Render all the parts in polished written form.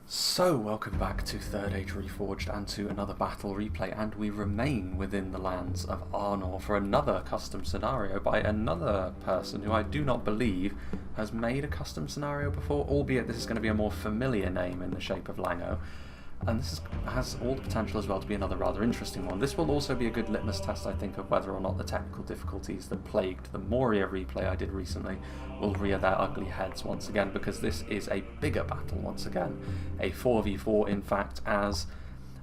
So, welcome back to Third Age Reforged and to another battle replay, and we remain within the lands of ARNOR for another custom scenario by another person who I do not believe has made a custom scenario before, albeit this is going to be a more familiar name in the shape of Lango. And has all the potential as well to be another rather interesting one. This will also be a good litmus test, I think, of whether or not the technical difficulties that plagued the Moria replay I did recently will rear their ugly heads once again, because this is a bigger battle once again. A 4v4, in fact, as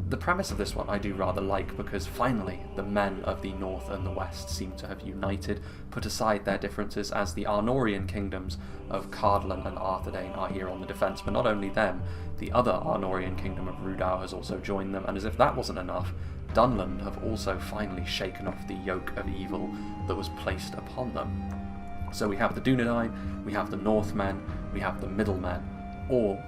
the premise of this one I do rather like, because finally the men of the North and the West seem to have united, put aside their differences, as the Arnorian kingdoms of Cardolan and Arthedain are here on the defence. But not only them, the other Arnorian kingdom of Rhudaur has also joined them, and as if that wasn't enough, Dunland have also finally shaken off the yoke of evil that was placed upon them. So we have the Dunedain, we have the Northmen, we have the Middlemen, all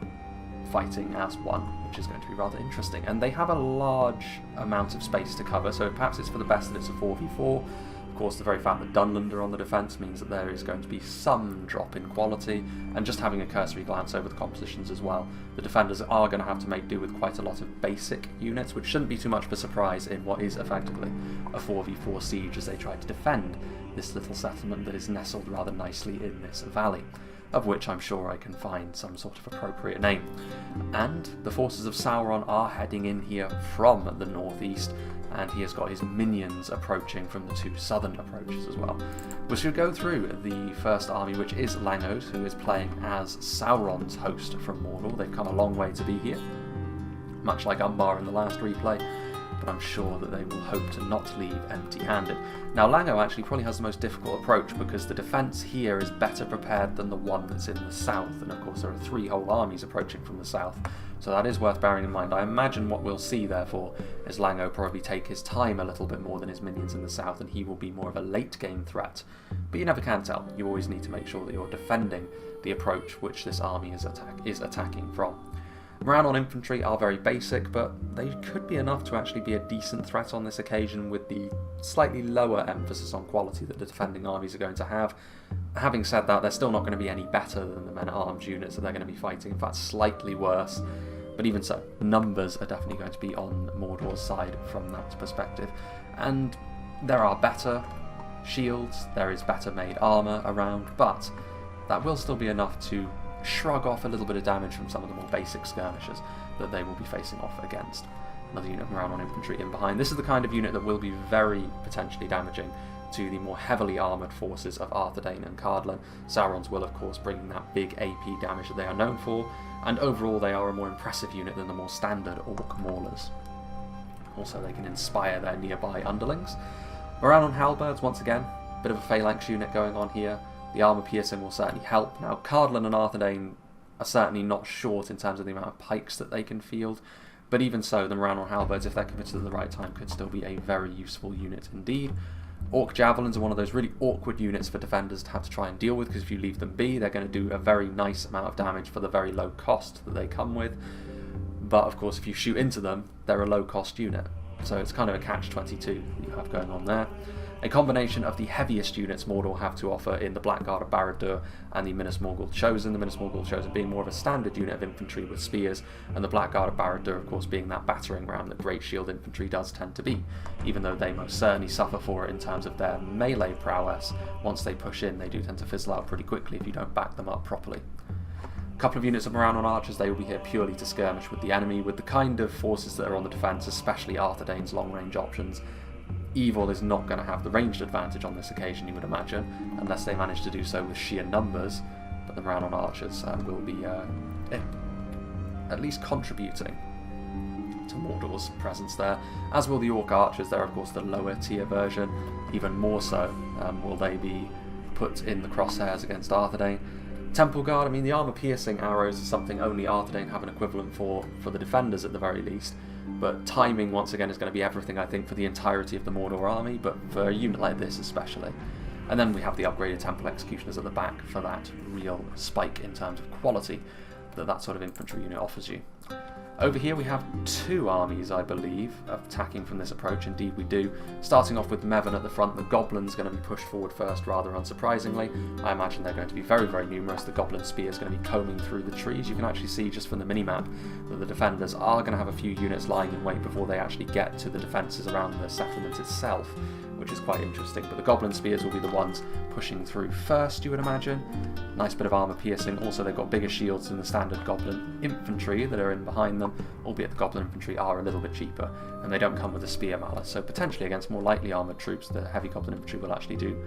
fighting as one, which is going to be rather interesting. And they have a large amount of space to cover, so perhaps it's for the best that it's a 4v4. Of course, the very fact that Dunland are on the defence means that there is going to be some drop in quality, and just having a cursory glance over the compositions as well, the defenders are going to have to make do with quite a lot of basic units, which shouldn't be too much of a surprise in what is effectively a 4v4 siege as they try to defend this little settlement that is nestled rather nicely in this valley, of which I'm sure I can find some sort of appropriate name. And the forces of Sauron are heading in here from the northeast, and he has got his minions approaching from the two southern approaches as well. We should go through the first army, which is Lango's, who is playing as Sauron's host from Mordor. They've come a long way to be here, much like Umbar in the last replay, but I'm sure that they will hope to not leave empty-handed. Now, Lango actually probably has the most difficult approach, because the defence here is better prepared than the one that's in the south, and of course there are three whole armies approaching from the south, so that is worth bearing in mind. I imagine what we'll see, therefore, is Lango probably take his time a little bit more than his minions in the south, and he will be more of a late-game threat. But you never can tell. You always need to make sure that you're defending the approach which this army is attacking from. Morale on infantry are very basic, but they could be enough to actually be a decent threat on this occasion, with the slightly lower emphasis on quality that the defending armies are going to have. Having said that, they're still not going to be any better than the men-at-arms units that they're going to be fighting, in fact slightly worse. But even so, numbers are definitely going to be on Mordor's side from that perspective. And there are better shields, there is better made armour around, but that will still be enough to shrug off a little bit of damage from some of the more basic skirmishers that they will be facing off against. Another unit of morale on infantry in behind. This is the kind of unit that will be very potentially damaging to the more heavily armoured forces of Arthedain and Cardolan. Sauron's will, of course, bring that big AP damage that they are known for, and overall they are a more impressive unit than the more standard Orc Maulers. Also, they can inspire their nearby underlings. Morale on halberds, once again, bit of a phalanx unit going on here. The armour piercing will certainly help. Now, Cardolan and Arthedain are certainly not short in terms of the amount of pikes that they can field, but even so, the morale on halberds, if they're committed at the right time, could still be a very useful unit indeed. Orc javelins are one of those really awkward units for defenders to have to try and deal with, because if you leave them be, they're going to do a very nice amount of damage for the very low cost that they come with. But of course, if you shoot into them, they're a low cost unit, so it's kind of a catch-22 that you have going on there. A combination of the heaviest units Mordor have to offer in the Blackguard of Barad-dûr and the Minas Morgul Chosen. The Minas Morgul Chosen being more of a standard unit of infantry with spears, and the Blackguard of Barad-dûr, of course, being that battering ram that Great Shield infantry does tend to be, even though they most certainly suffer for it in terms of their melee prowess. Once they push in, they do tend to fizzle out pretty quickly if you don't back them up properly. A couple of units of morale on archers. They will be here purely to skirmish with the enemy, with the kind of forces that are on the defence, especially Arthedain's long-range options. Evil is not going to have the ranged advantage on this occasion, you would imagine, unless they manage to do so with sheer numbers, but the morale on archers will be at least contributing to Mordor's presence there, as will the Orc archers. They're of course the lower tier version, even more so will they be put in the crosshairs against Arthedain. Temple Guard, I mean, the armour-piercing arrows is something only Arthedain have an equivalent for the defenders at the very least, but timing once again is going to be everything, I think, for the entirety of the Mordor army, but for a unit like this especially. And then we have the upgraded Temple Executioners at the back for that real spike in terms of quality that sort of infantry unit offers you. Over here we have two armies, I believe, attacking from this approach. Indeed we do. Starting off with Mevin at the front, the Goblins going to be pushed forward first, rather unsurprisingly. I imagine they're going to be very, very numerous. The Goblin Spear is going to be combing through the trees. You can actually see just from the minimap that the defenders are going to have a few units lying in wait before they actually get to the defences around the settlement itself, which is quite interesting. But the Goblin Spears will be the ones pushing through first, you would imagine. Nice bit of armour piercing. Also, they've got bigger shields than the standard Goblin Infantry that are in behind them, albeit the Goblin Infantry are a little bit cheaper, and they don't come with a Spear Mallet, so potentially against more lightly armoured troops, the Heavy Goblin Infantry will actually do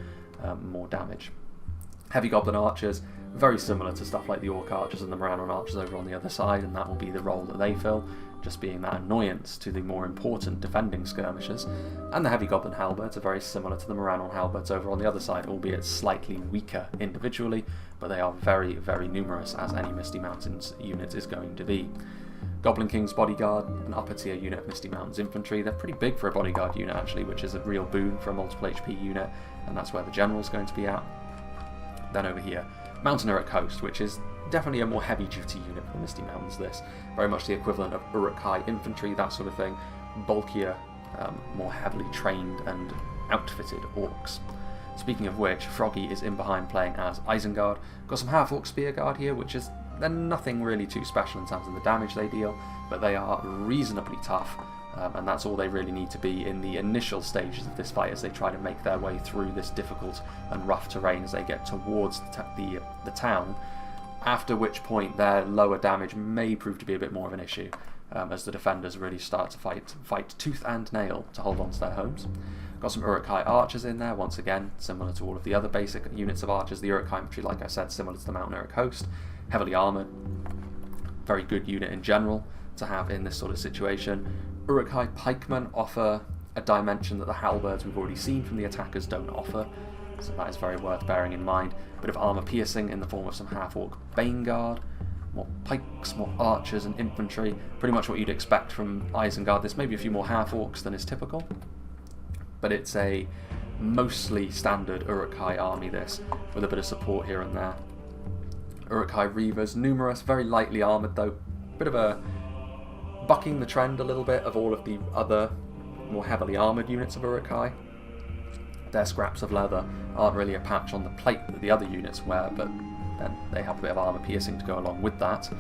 more damage. Heavy Goblin Archers, very similar to stuff like the Orc Archers and the Morannon Archers over on the other side, and that will be the role that they fill, just being that annoyance to the more important defending skirmishers. And the Heavy Goblin Halberds are very similar to the Morannon Halberds over on the other side, albeit slightly weaker individually, but they are very, very numerous, as any Misty Mountains unit is going to be. Goblin King's Bodyguard, an upper tier unit of Misty Mountains Infantry. They're pretty big for a bodyguard unit actually, which is a real boon for a multiple HP unit, and that's where the General's going to be at. Then over here, Mountain Uruk Host, which is definitely a more heavy duty unit for Misty Mountains. This very much the equivalent of Uruk-hai infantry, that sort of thing. Bulkier, more heavily trained and outfitted orcs. Speaking of which, Froggy is in behind playing as Isengard. Got some half-orc spear guard here, which is they're nothing really too special in terms of the damage they deal, but they are reasonably tough, and that's all they really need to be in the initial stages of this fight as they try to make their way through this difficult and rough terrain as they get towards the town, after which point their lower damage may prove to be a bit more of an issue, as the defenders really start to fight tooth and nail to hold on to their homes. Got some Uruk-hai archers in there, once again, similar to all of the other basic units of archers. The Uruk-hai infantry, like I said, similar to the Mountain Uruk host, heavily armoured, very good unit in general to have in this sort of situation. Uruk-hai pikemen offer a dimension that the halberds we've already seen from the attackers don't offer, so that is very worth bearing in mind. Bit of armour piercing in the form of some half-orc Baneguard, more pikes, more archers and infantry, pretty much what you'd expect from Isengard. There's maybe a few more half-orcs than is typical, but it's a mostly standard Uruk-hai army this, with a bit of support here and there. Uruk-hai Reavers, numerous, very lightly armoured though, bit of a bucking the trend a little bit of all of the other more heavily armoured units of Uruk-hai. Their scraps of leather aren't really a patch on the plate that the other units wear, but then they have a bit of armour piercing to go along with that.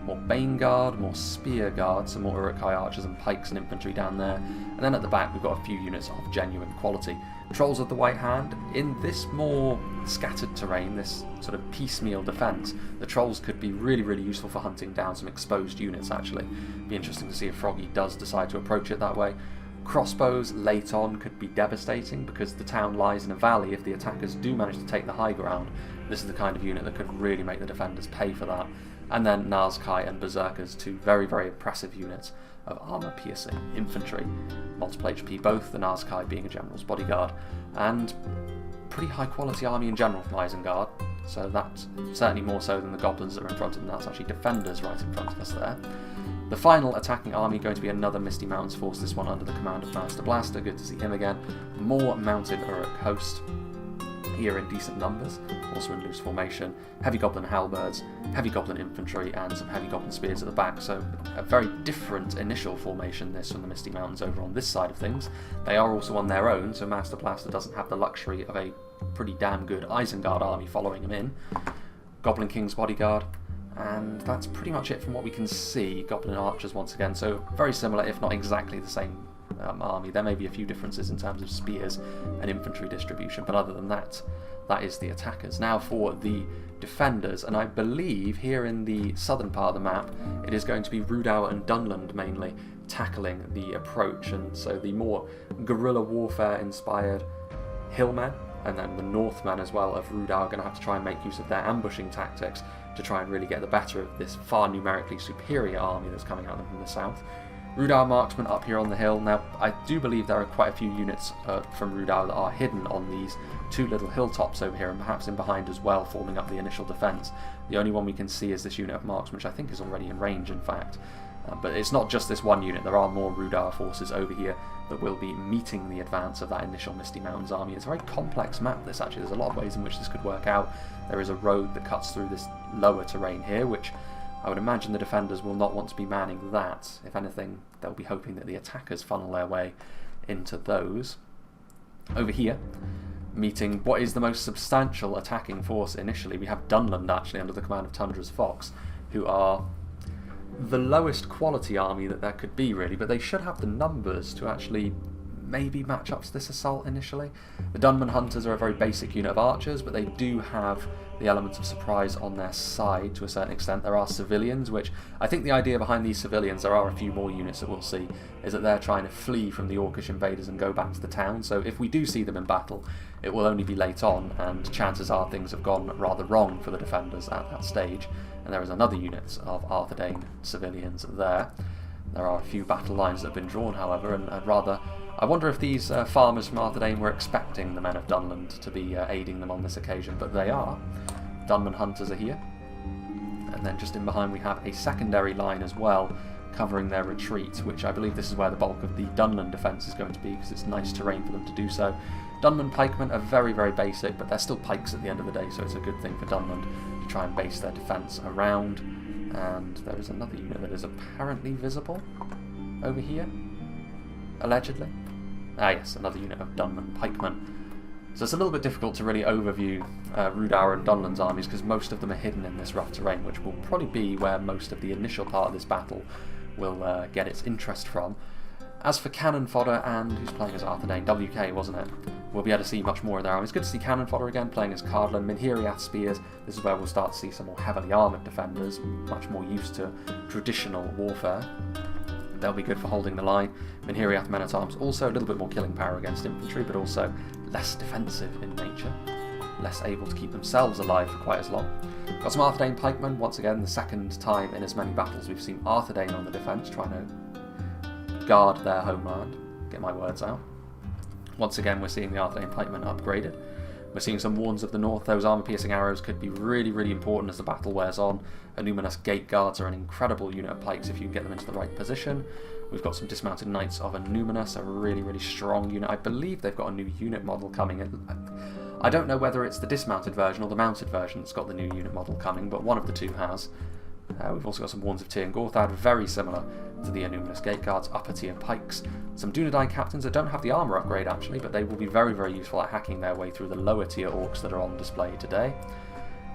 More Baneguard, more Spear Guard, some more Uruk-hai archers and pikes and infantry down there. And then at the back we've got a few units of genuine quality. Trolls of the White Hand, in this more scattered terrain, this sort of piecemeal defence, the Trolls could be really, really useful for hunting down some exposed units actually. Be interesting to see if Froggy does decide to approach it that way. Crossbows late on could be devastating because the town lies in a valley. If the attackers do manage to take the high ground, this is the kind of unit that could really make the defenders pay for that. And then Nazkai and Berserkers, two very, very impressive units of armour-piercing infantry. Multiple HP both, the Nazkai being a general's bodyguard, and pretty high-quality army in general from Isengard, so that's certainly more so than the goblins that are in front of them. That's actually defenders right in front of us there. The final attacking army going to be another Misty Mountains force, this one under the command of Master Blaster. Good to see him again. More mounted Uruk host here in decent numbers, also in loose formation. Heavy Goblin Halberds, Heavy Goblin Infantry, and some Heavy Goblin Spears at the back, so a very different initial formation this from the Misty Mountains over on this side of things. They are also on their own, so Master Blaster doesn't have the luxury of a pretty damn good Isengard army following him in. Goblin King's Bodyguard, and that's pretty much it from what we can see. Goblin Archers once again, so very similar if not exactly the same army. There may be a few differences in terms of spears and infantry distribution, but other than that, that is the attackers. Now for the defenders, and I believe here in the southern part of the map it is going to be Rhudaur and Dunland mainly tackling the approach, and so the more guerrilla warfare inspired hillmen and then the northmen as well of Rhudaur are going to have to try and make use of their ambushing tactics to try and really get the better of this far numerically superior army that's coming at them from the south. Rhudaur marksmen up here on the hill. Now, I do believe there are quite a few units from Rhudaur that are hidden on these two little hilltops over here, and perhaps in behind as well, forming up the initial defence. The only one we can see is this unit of marksmen, which I think is already in range, in fact. But it's not just this one unit, there are more Rhudaur forces over here that will be meeting the advance of that initial Misty Mountains army. It's a very complex map, this actually. There's a lot of ways in which this could work out. There is a road that cuts through this lower terrain here, which I would imagine the defenders will not want to be manning that. If anything, they'll be hoping that the attackers funnel their way into those. Over here, meeting what is the most substantial attacking force initially, we have Dunland actually under the command of Tundra's Fox, who are the lowest quality army that there could be really, but they should have the numbers to actually maybe match up to this assault initially. The Dunman Hunters are a very basic unit of archers, but they do have the elements of surprise on their side to a certain extent. There are civilians, which I think the idea behind these civilians, there are a few more units that we'll see, is that they're trying to flee from the Orcish invaders and go back to the town. So if we do see them in battle, it will only be late on, and chances are things have gone rather wrong for the defenders at that stage. And there is another unit of Arthedain civilians there. There are a few battle lines that have been drawn, however, and I wonder if these farmers from Arthedain were expecting the men of Dunland to be aiding them on this occasion, but they are. Dunman Hunters are here. And then just in behind we have a secondary line as well, covering their retreat, which I believe this is where the bulk of the Dunland defence is going to be, because it's nice terrain for them to do so. Dunman pikemen are very, very basic, but they're still pikes at the end of the day, so it's a good thing for Dunland to try and base their defence around. And there is another unit that is apparently visible over here, allegedly. Ah yes, another unit of Dunman pikemen. So it's a little bit difficult to really overview Rhudaur and Dunland's armies, because most of them are hidden in this rough terrain, which will probably be where most of the initial part of this battle will get its interest from. As for cannon fodder, and who's playing as Arthedain? WK, wasn't it? We'll be able to see much more of their armies. Good to see cannon fodder again, playing as Cardolan. Minhiriath spears, this is where we'll start to see some more heavily armoured defenders, much more used to traditional warfare. They'll be good for holding the line. Minhiriath men-at-arms also a little bit more killing power against infantry, but also less defensive in nature, less able to keep themselves alive for quite as long. Got some Arthedain pikemen, once again the second time in as many battles we've seen Arthedain on the defence, trying to guard their homeland. Get my words out. Once again we're seeing the Arthedain pikemen upgraded. We're seeing some Warns of the North. Those armour-piercing arrows could be really, really important as the battle wears on. Numinous Gate Guards are an incredible unit of pikes if you can get them into the right position. We've got some Dismounted Knights of Numinous, a really, really strong unit. I believe they've got a new unit model coming in. I don't know whether it's the dismounted version or the mounted version that's got the new unit model coming, but one of the two has. We've also got some Warns of Tyr and Gorthad, very similar to the Numinous Gate Guards, upper tier pikes. Some Dunedain captains that don't have the armour upgrade actually, but they will be very, very useful at hacking their way through the lower tier orcs that are on display today.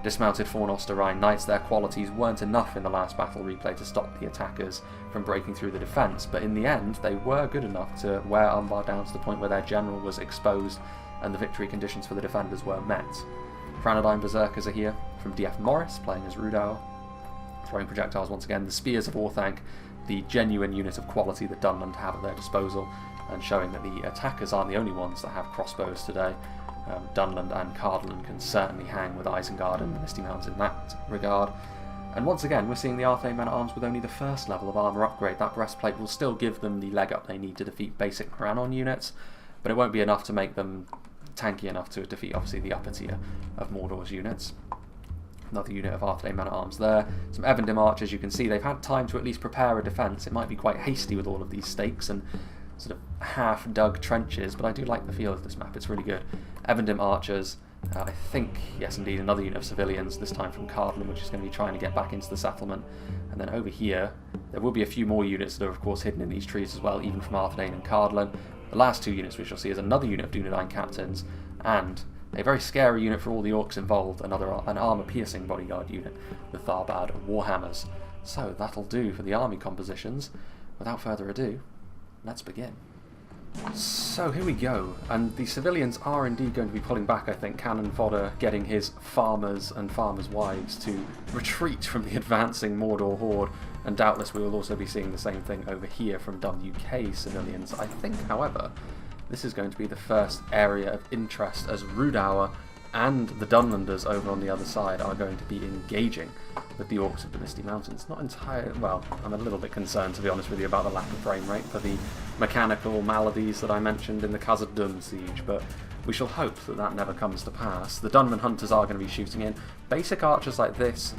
Dismounted Fornosterine Knights, their qualities weren't enough in the last battle replay to stop the attackers from breaking through the defence, but in the end they were good enough to wear Umbar down to the point where their general was exposed and the victory conditions for the defenders were met. Franodyne Berserkers are here from DF Morris, playing as Rhudaur, throwing projectiles once again. The Spears of Orthanc, the genuine unit of quality that Dunland have at their disposal, and showing that the attackers aren't the only ones that have crossbows today. Dunland and Cardolan can certainly hang with Isengard and the Misty Mountains in that regard. And once again, we're seeing the Arthedain men-at-arms with only the first level of armour upgrade. That breastplate will still give them the leg up they need to defeat basic Morannon units, but it won't be enough to make them tanky enough to defeat, obviously, the upper tier of Mordor's units. Another unit of Arthedain men-at-arms there. Some Evendim archers, you can see they've had time to at least prepare a defence. It might be quite hasty with all of these stakes and sort of half-dug trenches, but I do like the feel of this map, it's really good. Evendim archers, I think, yes indeed, another unit of civilians, this time from Cardolan, which is going to be trying to get back into the settlement. And then over here, there will be a few more units that are of course hidden in these trees as well, even from Arthedain and Cardolan. The last two units we shall see is another unit of Dunedain captains, and a very scary unit for all the orcs involved, an armour-piercing bodyguard unit, the Tharbad Warhammers. So that'll do for the army compositions. Without further ado, let's begin. So here we go, and the civilians are indeed going to be pulling back, I think. Cannon fodder getting his farmers and farmers' wives to retreat from the advancing Mordor horde, and doubtless we will also be seeing the same thing over here from WK civilians. I think, however, this is going to be the first area of interest as Rhudaur and the Dunlanders over on the other side are going to be engaging with the orcs of the Misty Mountains. Not entirely, well, I'm a little bit concerned, to be honest with you, about the lack of frame rate for the mechanical maladies that I mentioned in the Khazad-dûm siege, but we shall hope that that never comes to pass. The Dunman Hunters are going to be shooting in. Basic archers like this,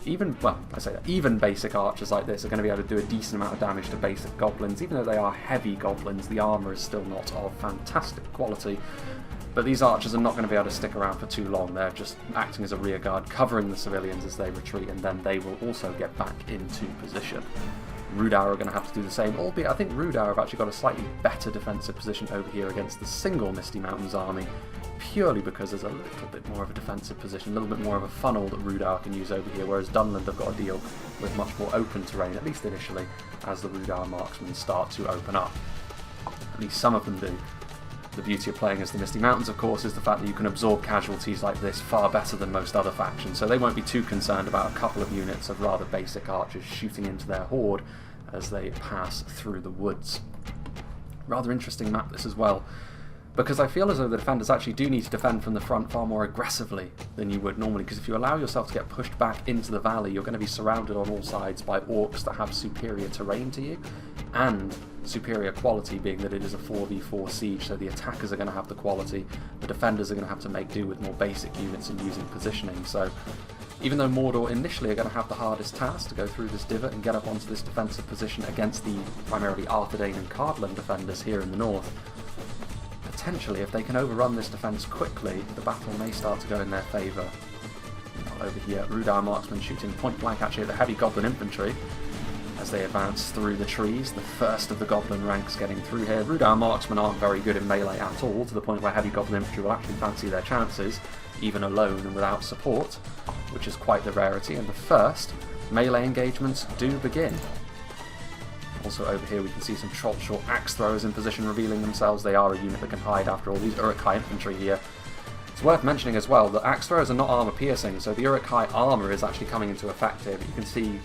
even basic archers like this are going to be able to do a decent amount of damage to basic goblins. Even though they are heavy goblins, the armour is still not of fantastic quality. But these archers are not going to be able to stick around for too long. They're just acting as a rear guard, covering the civilians as they retreat, and then they will also get back into position. Rhudaur are going to have to do the same, albeit I think Rhudaur have actually got a slightly better defensive position over here against the single Misty Mountains army, purely because there's a little bit more of a defensive position, a little bit more of a funnel that Rhudaur can use over here, whereas Dunland have got to deal with much more open terrain, at least initially, as the Rhudaur marksmen start to open up. At least some of them do. The beauty of playing as the Misty Mountains, of course, is the fact that you can absorb casualties like this far better than most other factions, so they won't be too concerned about a couple of units of rather basic archers shooting into their horde as they pass through the woods. Rather interesting map this as well, because I feel as though the defenders actually do need to defend from the front far more aggressively than you would normally, because if you allow yourself to get pushed back into the valley, you're going to be surrounded on all sides by orcs that have superior terrain to you, and superior quality, being that it is a 4v4 siege, so the attackers are going to have the quality, the defenders are going to have to make do with more basic units and using positioning. So even though Mordor initially are going to have the hardest task to go through this divot and get up onto this defensive position against the primarily Arthedain and Cardolan defenders here in the north, potentially if they can overrun this defence quickly, the battle may start to go in their favour. Over here, Rhudaur marksmen shooting point blank actually at the heavy goblin infantry as they advance through the trees. The first of the goblin ranks getting through here. Rhudaur marksmen aren't very good in melee at all, to the point where heavy goblin infantry will actually fancy their chances, even alone and without support, which is quite the rarity, and the first melee engagements do begin. Also over here we can see some Trollshort axe throwers in position, revealing themselves. They are a unit that can hide after all. These Uruk-hai infantry here. It's worth mentioning as well that axe throwers are not armour piercing, so the Uruk-hai armour is actually coming into effect here. But you can see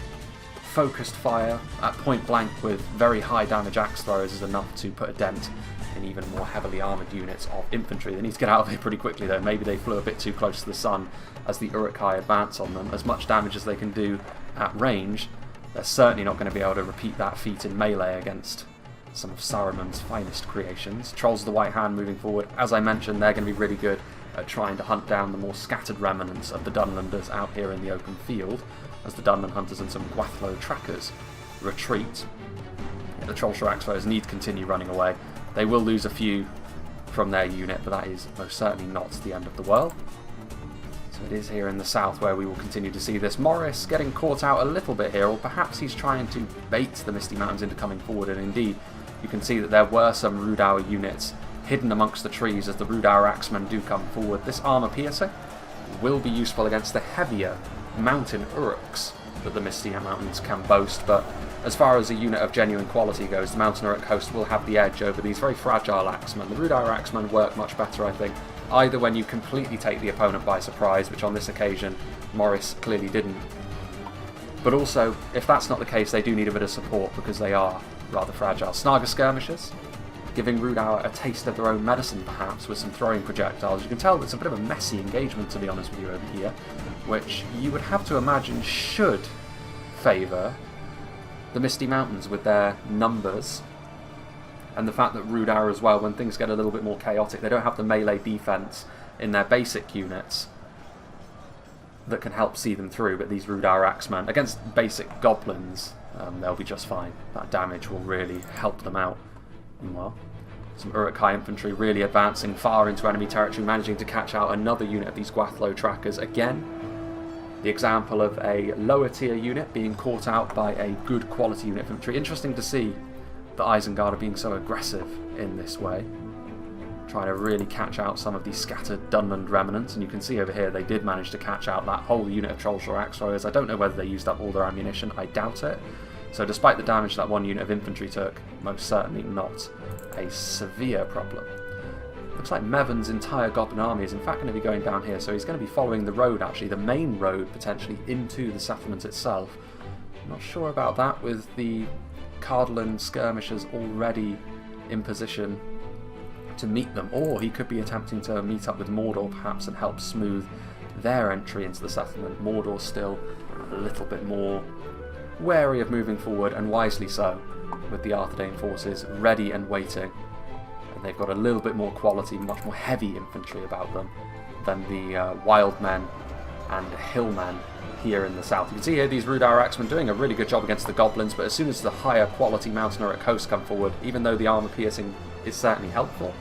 focused fire at point blank with very high damage axe throwers is enough to put a dent in even more heavily armoured units of infantry. They need to get out of here pretty quickly though. Maybe they flew a bit too close to the sun as the Uruk-hai advance on them. As much damage as they can do at range, they're certainly not going to be able to repeat that feat in melee against some of Saruman's finest creations. Trolls of the White Hand moving forward. As I mentioned, they're going to be really good at trying to hunt down the more scattered remnants of the Dunlanders out here in the open field, as the Dunland hunters and some GWATHLO trackers retreat. Yeah, the Trollshore axe throwers need to continue running away. They will lose a few from their unit, but that is most certainly not the end of the world. So it is here in the south where we will continue to see this. Morris getting caught out a little bit here, or perhaps he's trying to bait the Misty Mountains into coming forward, and indeed you can see that there were some Rhudaur units hidden amongst the trees as the Rhudaur axemen do come forward. This armour piercing will be useful against the heavier mountain Uruks that the Misty Mountains can boast, but as far as a unit of genuine quality goes, the Mountain Uruk host will have the edge over these very fragile axemen. The Rhudaur axemen work much better, I think, either when you completely take the opponent by surprise, which on this occasion Morris clearly didn't, but also, if that's not the case, they do need a bit of support because they are rather fragile. Snaga skirmishers, giving Rhudaur a taste of their own medicine perhaps with some throwing projectiles. You can tell it's a bit of a messy engagement, to be honest with you, over here, which you would have to imagine should favour the Misty Mountains with their numbers, and the fact that Rhudaur as well, when things get a little bit more chaotic, they don't have the melee defense in their basic units that can help see them through, but these Rhudaur axemen, against basic goblins, they'll be just fine. That damage will really help them out. Meanwhile, some Uruk-hai infantry really advancing far into enemy territory, managing to catch out another unit of these GWATHLO trackers. Again, the example of a lower tier unit being caught out by a good quality unit of infantry. Interesting to see that Isengard are being so aggressive in this way, trying to really catch out some of these scattered Dunland remnants, and you can see over here they did manage to catch out that whole unit of Trollshore axe throwers. I don't know whether they used up all their ammunition, I doubt it. So despite the damage that one unit of infantry took, most certainly not a severe problem. Looks like Mevan's entire goblin army is in fact going to be going down here, so he's going to be following the road, actually, the main road potentially into the settlement itself. I'm not sure about that with the Cardolan skirmishers already in position to meet them, or he could be attempting to meet up with Mordor perhaps and help smooth their entry into the settlement. Mordor still a little bit more wary of moving forward, and wisely so, with the Arthedain forces ready and waiting. And they've got a little bit more quality, much more heavy infantry about them than the wild men and hillmen here in the south. You can see here these Rhudaur axemen doing a really good job against the goblins, but as soon as the higher quality Mountain Uruk hosts come forward, even though the armour piercing is certainly helpful,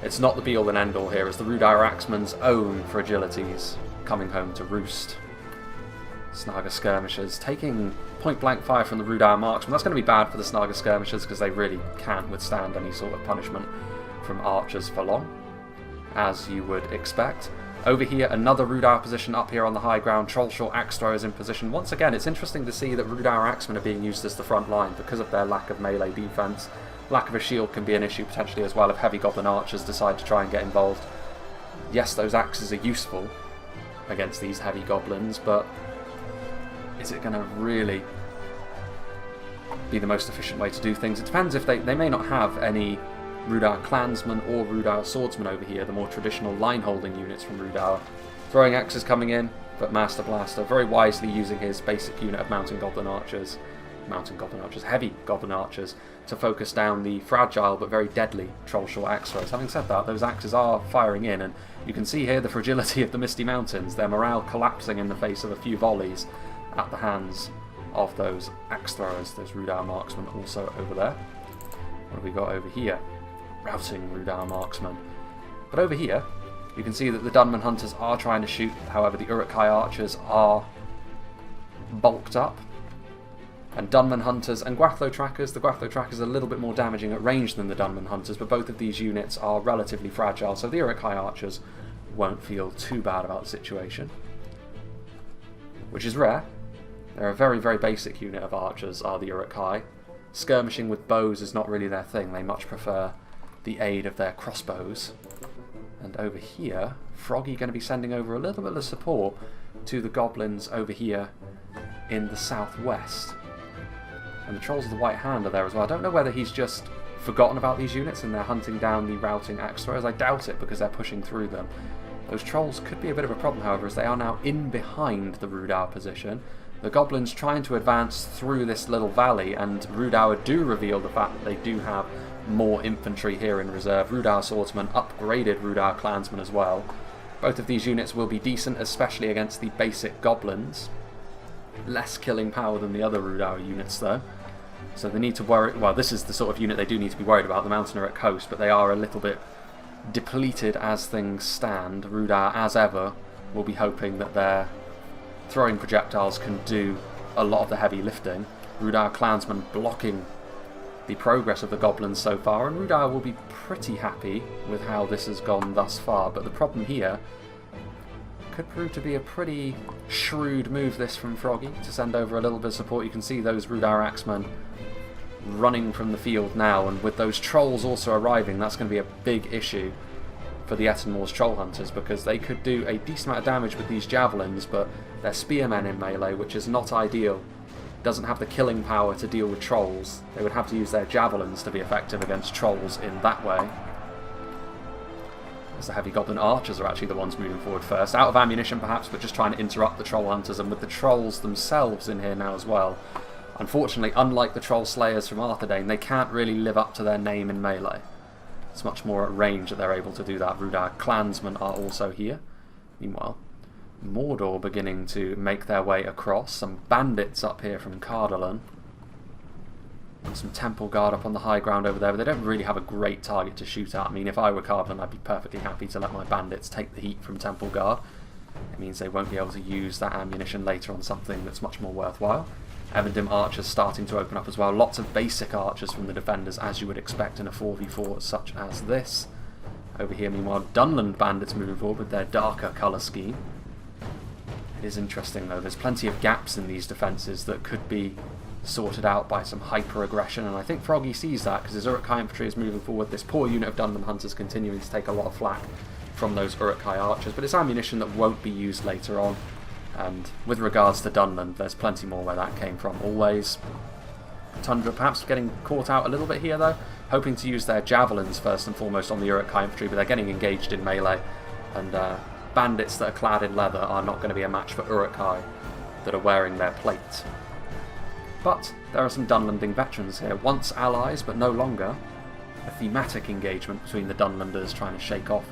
it's not the be-all and end-all here, as the Rhudaur Axeman's own fragilities coming home to roost. Snaga Skirmishers taking point-blank fire from the Rhudaur Marksmen. That's going to be bad for the Snaga Skirmishers because they really can't withstand any sort of punishment from archers for long, as you would expect. Over here, another Rhudaur position up here on the high ground. Trollshort axe throwers in position. Once again, it's interesting to see that Rhudaur Axemen are being used as the front line because of their lack of melee defense. Lack of a shield can be an issue potentially as well if heavy goblin archers decide to try and get involved. Yes, those axes are useful against these heavy goblins, but is it going to really be the most efficient way to do things? It depends. If they may not have any Rhudaur clansmen or Rhudaur swordsmen over here, the more traditional line-holding units from Rhudaur. Throwing axes coming in, but Master Blaster very wisely using his basic unit of heavy goblin archers, to focus down the fragile but very deadly Trollshort axe throwers. Having said that, those axes are firing in, and you can see here the fragility of the Misty Mountains, their morale collapsing in the face of a few volleys at the hands of those axe throwers, those Rhudaur marksmen also over there. What have we got over here? Routing Rhudaur marksmen. But over here, you can see that the Dunland hunters are trying to shoot, however the Uruk-hai archers are bulked up. And Dunland hunters and GWATHLO trackers, the GWATHLO trackers are a little bit more damaging at range than the Dunland hunters, but both of these units are relatively fragile, so the Uruk-hai archers won't feel too bad about the situation. Which is rare. They're a very, very basic unit of archers, are the Uruk-hai. Skirmishing with bows is not really their thing. They much prefer the aid of their crossbows. And over here, Froggy going to be sending over a little bit of support to the goblins over here in the southwest. And the Trolls of the White Hand are there as well. I don't know whether he's just forgotten about these units and they're hunting down the routing axe throwers. I doubt it, because they're pushing through them. Those Trolls could be a bit of a problem, however, as they are now in behind the Rhudaur position. The goblins trying to advance through this little valley, and Rhudaur do reveal the fact that they do have more infantry here in reserve. Rhudaur swordsmen, upgraded Rhudaur clansmen as well. Both of these units will be decent, especially against the basic goblins. Less killing power than the other Rhudaur units though. So they need to worry, well, this is the sort of unit they do need to be worried about. The Mountain are at coast, but they are a little bit depleted as things stand. Rhudaur, as ever, will be hoping that their throwing projectiles can do a lot of the heavy lifting. Rhudaur clansmen blocking the progress of the goblins so far, and Rhudaur will be pretty happy with how this has gone thus far. But the problem here could prove to be a pretty shrewd move, this from Froggy, to send over a little bit of support. You can see those Rhudaur axemen running from the field now, and with those trolls also arriving, that's going to be a big issue for the Ettenmoor's troll hunters, because they could do a decent amount of damage with these javelins, but they're spearmen in melee, which is not ideal. Doesn't have the killing power to deal with trolls. They would have to use their javelins to be effective against trolls in that way. As the heavy goblin archers are actually the ones moving forward first, out of ammunition perhaps, but just trying to interrupt the troll hunters, and with the trolls themselves in here now as well. Unfortunately, unlike the troll slayers from Arthedain, they can't really live up to their name in melee. It's much more at range that they're able to do that. Rhudaur clansmen are also here. Meanwhile, Mordor beginning to make their way across. Some bandits up here from Cardolan. And some Temple Guard up on the high ground over there, but they don't really have a great target to shoot at. I mean, if I were Cardolan, I'd be perfectly happy to let my bandits take the heat from Temple Guard. It means they won't be able to use that ammunition later on something that's much more worthwhile. Evendim archers starting to open up as well. Lots of basic archers from the defenders, as you would expect in a 4v4 such as this. Over here, meanwhile, Dunland bandits moving forward with their darker colour scheme. It is interesting though, there's plenty of gaps in these defences that could be sorted out by some hyper-aggression, and I think Froggy sees that, because his Uruk-hai infantry is moving forward. This poor unit of Dunland hunters continuing to take a lot of flak from those Uruk-hai archers, but it's ammunition that won't be used later on. And with regards to Dunland, there's plenty more where that came from always. Tundra perhaps getting caught out a little bit here though, hoping to use their javelins first and foremost on the Uruk-hai infantry, but they're getting engaged in melee, and bandits that are clad in leather are not going to be a match for Uruk-hai that are wearing their plate. But there are some Dunlanding veterans here, once allies but no longer. A thematic engagement between the Dunlanders trying to shake off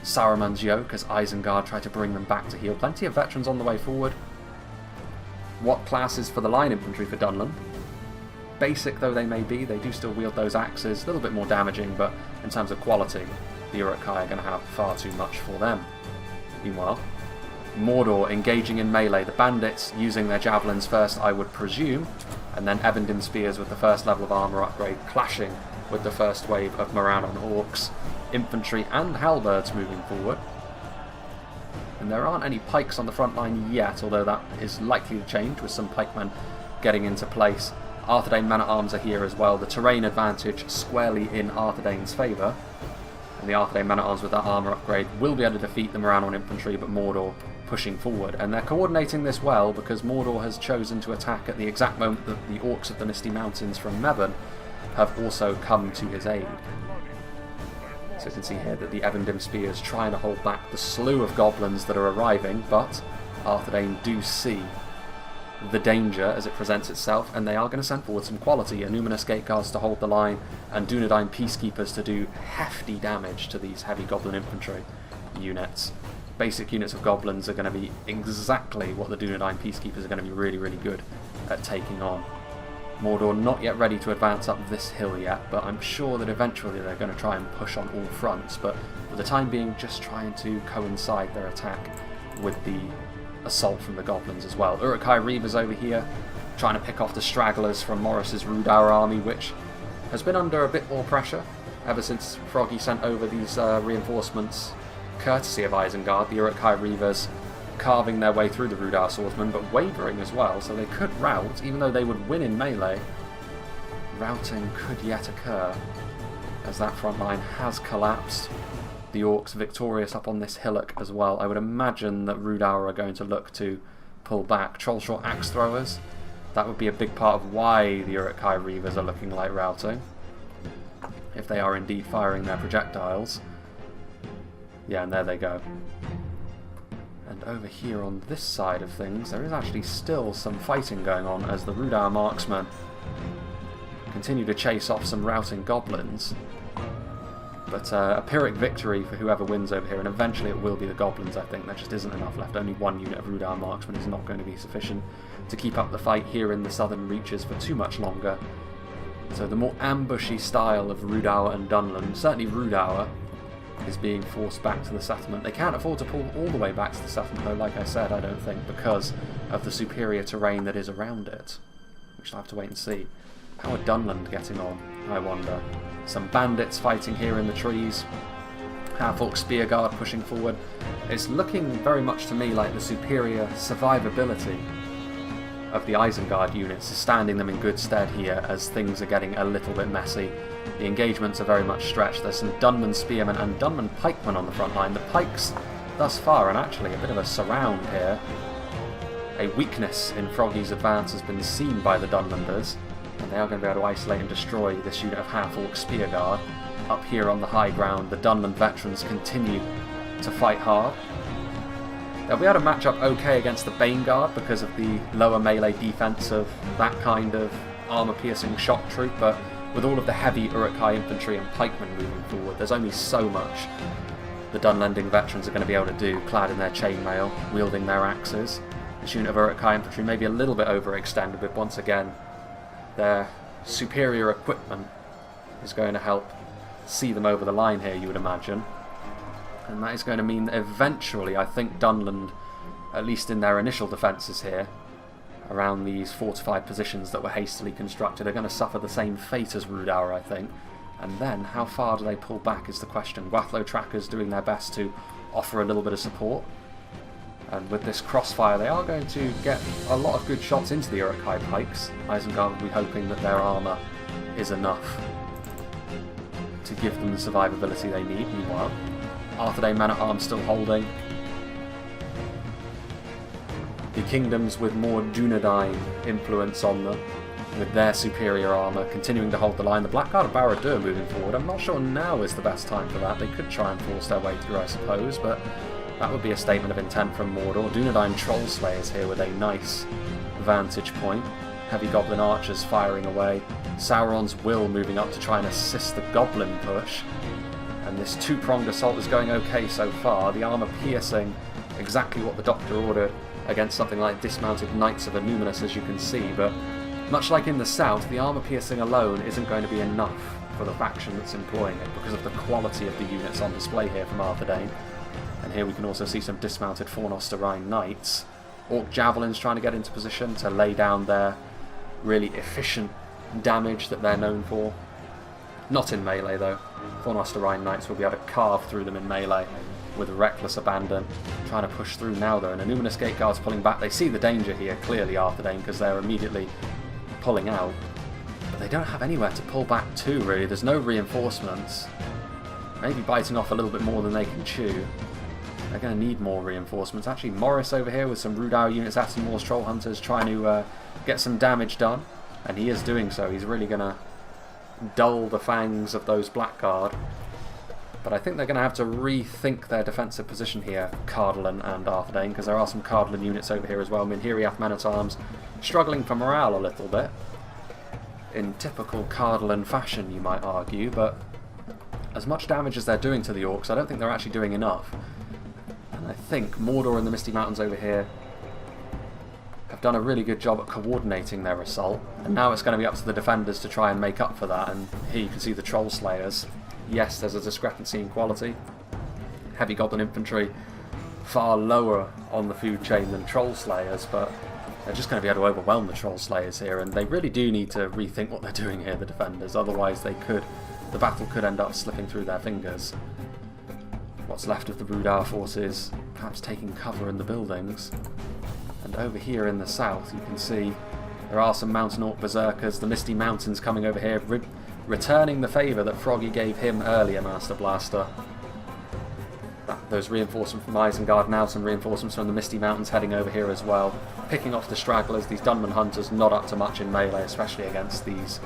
Saruman's yoke as Isengard try to bring them back to heel. Plenty of veterans on the way forward. What classes for the line infantry for Dunland? basic though they may be, they do still wield those axes, a little bit more damaging, but in terms of quality, the Uruk-hai are going to have far too much for them. Meanwhile, Mordor engaging in melee, the bandits using their javelins first, I would presume, and then Evandin spears with the first level of armour upgrade clashing with the first wave of Morannon orcs, infantry and halberds moving forward. And there aren't any pikes on the front line yet, although that is likely to change with some pikemen getting into place. Arthedain men-at-arms are here as well, the terrain advantage squarely in Arthedain's favour. And the Arthedain men-at-arms with that armour upgrade will be able to defeat the Morannon infantry, but Mordor pushing forward. And they're coordinating this well because Mordor has chosen to attack at the exact moment that the orcs of the Misty Mountains from Mevern have also come to his aid. So you can see here that the Evandin spears trying to hold back the slew of goblins that are arriving, but Arthedain do see the danger as it presents itself, and they are going to send forward some quality. Numinous Gate Guards to hold the line, and Dunedain Peacekeepers to do hefty damage to these heavy goblin infantry units. Basic units of goblins are going to be exactly what the Dunedain Peacekeepers are going to be really, really good at taking on. Mordor not yet ready to advance up this hill yet, but I'm sure that eventually they're going to try and push on all fronts, but for the time being just trying to coincide their attack with the assault from the goblins as well. Uruk-hai Reavers over here trying to pick off the stragglers from Morris's Rhudaur army, which has been under a bit more pressure ever since Froggy sent over these reinforcements courtesy of Isengard. The Uruk-hai Reavers carving their way through the Rhudaur swordsmen, but wavering as well, so they could rout, even though they would win in melee. Routing could yet occur as that front line has collapsed. The orcs victorious up on this hillock as well. I would imagine that Rhudaur are going to look to pull back. Trollshort axe throwers, that would be a big part of why the Uruk-hai Reavers are looking like routing, if they are indeed firing their projectiles. Yeah, and there they go. And over here on this side of things, there is actually still some fighting going on as the Rhudaur marksmen continue to chase off some routing goblins. But a Pyrrhic victory for whoever wins over here, and eventually it will be the goblins, I think. There just isn't enough left. Only one unit of Rhudaur marksmen is not going to be sufficient to keep up the fight here in the southern reaches for too much longer. So the more ambushy style of Rhudaur and Dunland, certainly Rhudaur, is being forced back to the settlement. They can't afford to pull all the way back to the settlement, though, like I said, I don't think, because of the superior terrain that is around it. We shall have to wait and see. How are Dunland getting on, I wonder? Some bandits fighting here in the trees. Half-orc spear guard pushing forward. It's looking very much to me like the superior survivability of the Isengard units is standing them in good stead here as things are getting a little bit messy. The engagements are very much stretched. There's some Dunman spearmen and Dunman pikemen on the front line. The pikes thus far, and actually a bit of a surround here. A weakness in Froggy's advance has been seen by the Dunlanders, and they are going to be able to isolate and destroy this unit of half-orc spear guard. Up here on the high ground, the Dunland veterans continue to fight hard. They'll be able to match up okay against the Bane Guard because of the lower melee defense of that kind of armor-piercing shock troop, but with all of the heavy Uruk-hai infantry and pikemen moving forward, there's only so much the Dunlanding veterans are going to be able to do, clad in their chainmail, wielding their axes. This unit of Uruk-hai infantry may be a little bit overextended, but once again, their superior equipment is going to help see them over the line here, you would imagine. And that is going to mean that eventually, I think Dunland, at least in their initial defences here, around these fortified positions that were hastily constructed, are going to suffer the same fate as Rhudaur, I think. And then, how far do they pull back is the question. GWATHLO trackers doing their best to offer a little bit of support. And with this crossfire, they are going to get a lot of good shots into the Uruk-hai pikes. Isengard will be hoping that their armour is enough to give them the survivability they need. Meanwhile, Arthedain men-at-arms still holding. The kingdoms with more Dunedain influence on them, with their superior armour, continuing to hold the line. The Blackguard of Barad-dûr moving forward. I'm not sure now is the best time for that. They could try and force their way through, I suppose, but that would be a statement of intent from Mordor. Dunedain Troll Slayers here with a nice vantage point. Heavy Goblin Archers firing away. Sauron's Will moving up to try and assist the Goblin push. And this two-pronged assault is going okay so far. The armour piercing exactly what the Doctor ordered against something like dismounted Knights of Numinous, as you can see, but Much like in the south, the armour piercing alone isn't going to be enough for the faction that's employing it because of the quality of the units on display here from Arthedain. And here we can also see some dismounted Fornosterine Knights. Orc Javelins trying to get into position to lay down their really efficient damage that they're known for. Not in melee though. Fornosterine Knights will be able to carve through them in melee with reckless abandon. Trying to push through now though, and Numinous Gate Guards pulling back. They see the danger here, clearly, Arthedain, because they're immediately pulling out. But they don't have anywhere to pull back to, really. There's no reinforcements. Maybe biting off a little bit more than they can chew. They're going to need more reinforcements. Actually, Morris over here with some Rhudaur units, Atomor's Troll Hunters, trying to get some damage done. And he is doing so. He's really going to dull the fangs of those Blackguard. But I think they're going to have to rethink their defensive position here, Cardolan and Arthedain, because there are some Cardolan units over here as well. Minhiriath Men-at-Arms struggling for morale a little bit. In typical Cardolan fashion, you might argue, but as much damage as they're doing to the Orcs, I don't think they're actually doing enough. And I think Mordor and the Misty Mountains over here have done a really good job at coordinating their assault, and now it's going to be up to the defenders to try and make up for that. And here you can see the Troll Slayers. Yes, there's a discrepancy in quality. Heavy Goblin Infantry far lower on the food chain than Troll Slayers, but they're just going to be able to overwhelm the Troll Slayers here, and they really do need to rethink what they're doing here, the defenders, otherwise the battle could end up slipping through their fingers. What's left of the Rhudaur forces perhaps taking cover in the buildings. And over here in the south you can see there are some Mountain Orc Berserkers, the Misty Mountains coming over here, returning the favour that Froggy gave him earlier, Master Blaster. Those reinforcements from Isengard, now some reinforcements from the Misty Mountains heading over here as well. Picking off the stragglers, these Dunland Hunters not up to much in melee, especially against these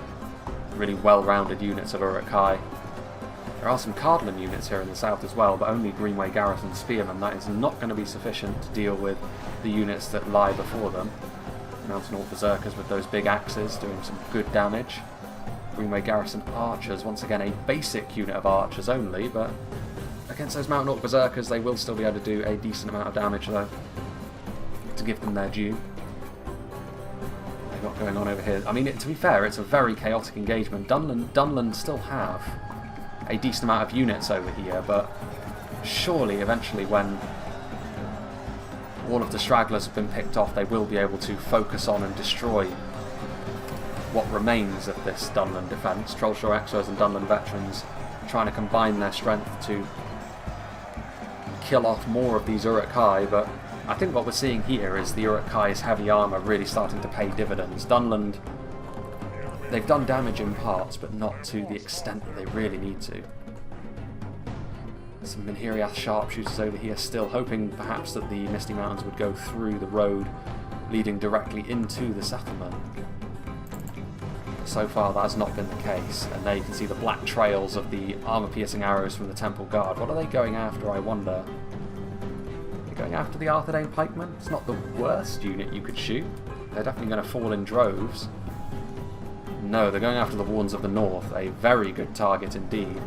really well-rounded units of Uruk-hai. There are some Cardolan units here in the south as well, but only Greenway Garrison Spearmen. That is not going to be sufficient to deal with the units that lie before them. Mountain Orc Berserkers with those big axes doing some good damage. Greenway Garrison Archers, once again a basic unit of archers only, but against those Mountain Orc Berserkers they will still be able to do a decent amount of damage though, to give them their due. They've got going on over here. I mean, to be fair, it's a very chaotic engagement. Dunland still have a decent amount of units over here, but surely eventually when all of the stragglers have been picked off, they will be able to focus on and destroy what remains of this Dunland defence. Trollshaw Exos and Dunland veterans trying to combine their strength to kill off more of these Uruk-hai, but I think what we're seeing here is the Uruk-hai's heavy armour really starting to pay dividends. Dunland, they've done damage in parts, but not to the extent that they really need to. Some Minhiriath sharpshooters over here still, hoping perhaps that the Misty Mountains would go through the road leading directly into the settlement. But so far that has not been the case, and there you can see the black trails of the armour-piercing arrows from the Temple Guard. What are they going after, I wonder? They're going after the Arthedain pikemen? It's not the worst unit you could shoot. They're definitely going to fall in droves. No, they're going after the Wardens of the North, a very good target indeed.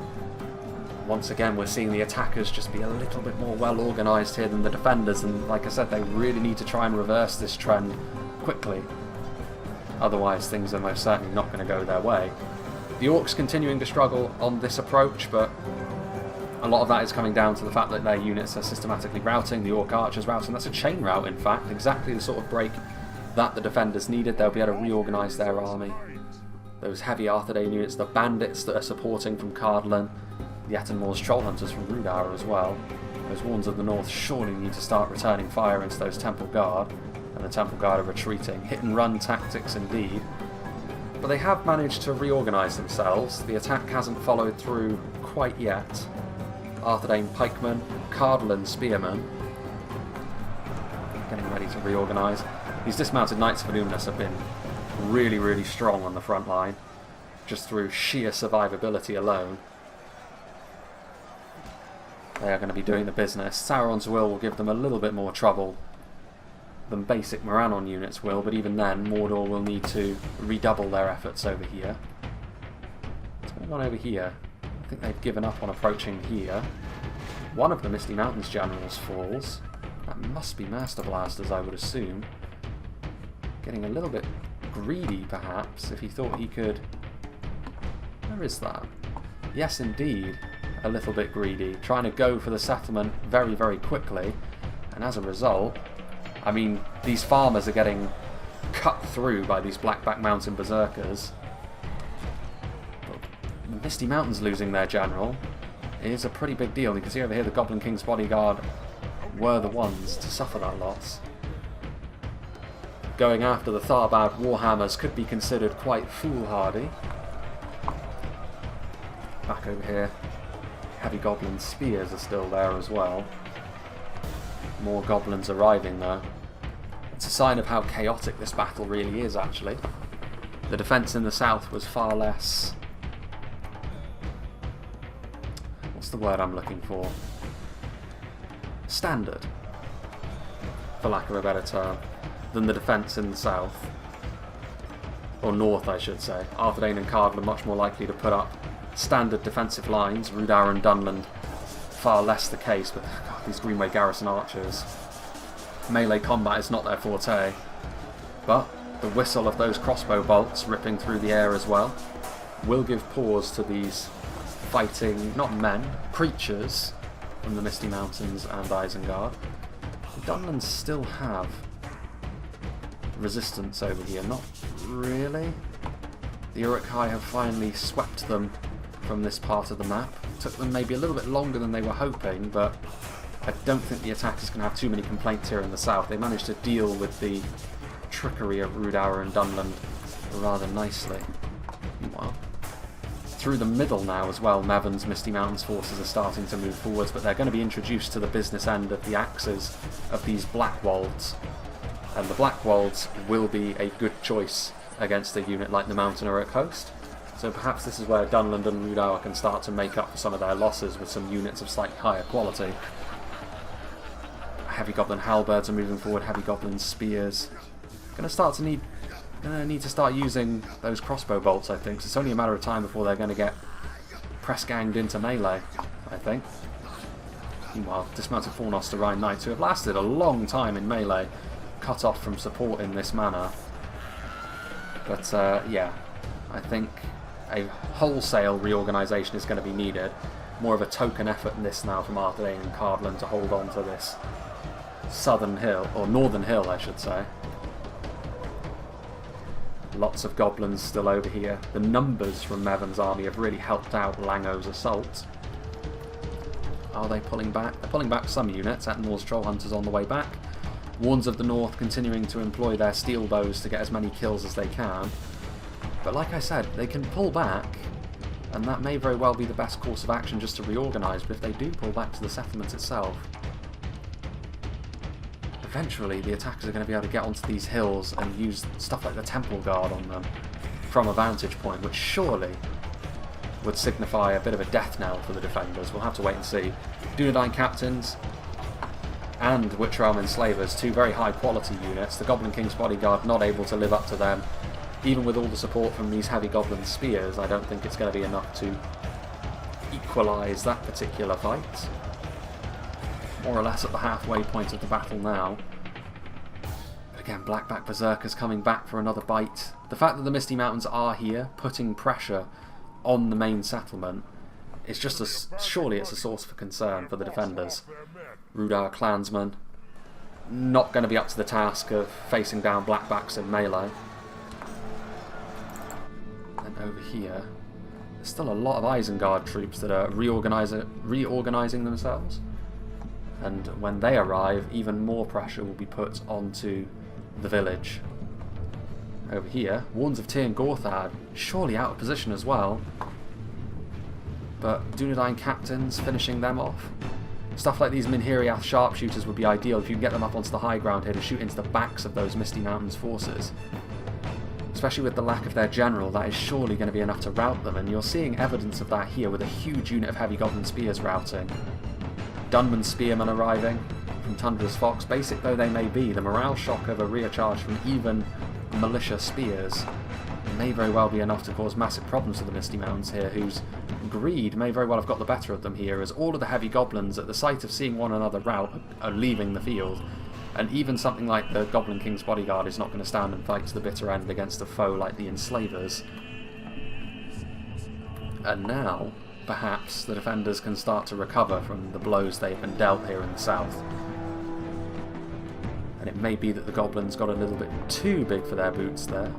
Once again, we're seeing the attackers just be a little bit more well organised here than the defenders, and like I said, they really need to try and reverse this trend quickly. Otherwise, things are most certainly not going to go their way. The Orcs continuing to struggle on this approach, but a lot of that is coming down to the fact that their units are systematically routing, the Orc Archers routing. That's a chain route, in fact, exactly the sort of break that the defenders needed. They'll be able to reorganise their army. Those heavy Arthedain units, the bandits that are supporting from Cardolan, the Atomor's Troll Hunters from Rhudaur as well. Those Wardens of the North surely need to start returning fire into those Temple Guard, and the Temple Guard are retreating. Hit and run tactics indeed. But they have managed to reorganise themselves. The attack hasn't followed through quite yet. Arthedain pikemen, Cardolan spearmen, getting ready to reorganise. These dismounted Knights of Illuminus have been really, really strong on the front line, just through sheer survivability alone. They are going to be doing the business. Sauron's will give them a little bit more trouble than basic Morannon units will, but even then Mordor will need to redouble their efforts over here. What's going on over here? I think they've given up on approaching here. One of the Misty Mountains generals falls. That must be Master Blasters, I would assume. Getting a little bit greedy, perhaps, if he thought he could... Where is that? Yes, indeed, a little bit greedy, trying to go for the settlement very, very quickly, and as a result, I mean, these farmers are getting cut through by these Blackback Mountain berserkers. But the Misty Mountains losing their general is a pretty big deal. You can see over here the Goblin King's bodyguard were the ones to suffer that loss. Going after the Tharbad Warhammers could be considered quite foolhardy. Back over here, heavy goblin spears are still there as well. More goblins arriving though. It's a sign of how chaotic this battle really is, actually. The defence in the south was far less... What's the word I'm looking for? Standard, for lack of a better term, than the defence in the south. Or north, I should say. Arthedain and Cardolan are much more likely to put up standard defensive lines. Rhudaur and Dunland, far less the case, but God, these Greenway Garrison archers. Melee combat is not their forte, but the whistle of those crossbow bolts ripping through the air as well will give pause to these fighting, not men, creatures from the Misty Mountains and Isengard. The Dunlands still have resistance over here, not really. The Uruk-hai have finally swept them from this part of the map. Took them maybe a little bit longer than they were hoping, but I don't think the attackers can have too many complaints here in the south. They managed to deal with the trickery of Rhudaur and Dunland rather nicely. Meanwhile, through the middle now as well, Mevon's Misty Mountains forces are starting to move forwards, but they're going to be introduced to the business end of the axes of these Blackwolds. And the Blackwolds will be a good choice against a unit like the Mountain Uruk host. So perhaps this is where Dunland and Rhudaur can start to make up for some of their losses with some units of slightly higher quality. Heavy Goblin Halberds are moving forward, Heavy Goblin Spears. Gonna need to start using those crossbow bolts, I think. It's only a matter of time before they're going to get press-ganged into melee, I think. Meanwhile, dismounted Fornoster Rhine Knights, who have lasted a long time in melee, cut off from support in this manner. But yeah, I think a wholesale reorganisation is going to be needed. More of a token effort in this now from Arthedain and Cardolan to hold on to this southern hill, or northern hill I should say. Lots of goblins still over here. The numbers from Mevon's army have really helped out Lango's assault. Are they pulling back? They're pulling back some units. Etnor's Troll Hunters on the way back. Warns of the North continuing to employ their steel bows to get as many kills as they can. But like I said, they can pull back, and that may very well be the best course of action just to reorganise, but if they do pull back to the settlement itself, eventually the attackers are going to be able to get onto these hills and use stuff like the Temple Guard on them from a vantage point, which surely would signify a bit of a death knell for the defenders. We'll have to wait and see. Dunedain Captains and Witcher Realm Enslavers, two very high quality units. The Goblin King's Bodyguard not able to live up to them. Even with all the support from these heavy goblin spears, I don't think it's going to be enough to equalise that particular fight. More or less at the halfway point of the battle now. But again, Blackback Berserkers coming back for another bite. The fact that the Misty Mountains are here, putting pressure on the main settlement, it's just surely it's a source for concern for the defenders. Rhudaur clansmen not going to be up to the task of facing down Blackbacks in melee. And over here, there's still a lot of Isengard troops that are reorganising themselves. And when they arrive, even more pressure will be put onto the village. Over here, Warns of Tir Gorthad, surely out of position as well. But Dunedain Captains finishing them off. Stuff like these Minhiriath sharpshooters would be ideal if you can get them up onto the high ground here to shoot into the backs of those Misty Mountains forces. Especially with the lack of their general, that is surely going to be enough to rout them, and you're seeing evidence of that here with a huge unit of heavy goblin spears routing. Dunman Spearmen arriving from Tundra's Fox. Basic though they may be, the morale shock of a rear charge from even militia spears may very well be enough to cause massive problems to the Misty Mountains here, whose greed may very well have got the better of them here, as all of the heavy goblins, at the sight of seeing one another rout, are leaving the field And even something like the Goblin King's Bodyguard is not going to stand and fight to the bitter end against a foe like the Enslavers. And now, perhaps, the defenders can start to recover from the blows they've been dealt here in the south. And it may be that the goblins got a little bit too big for their boots there.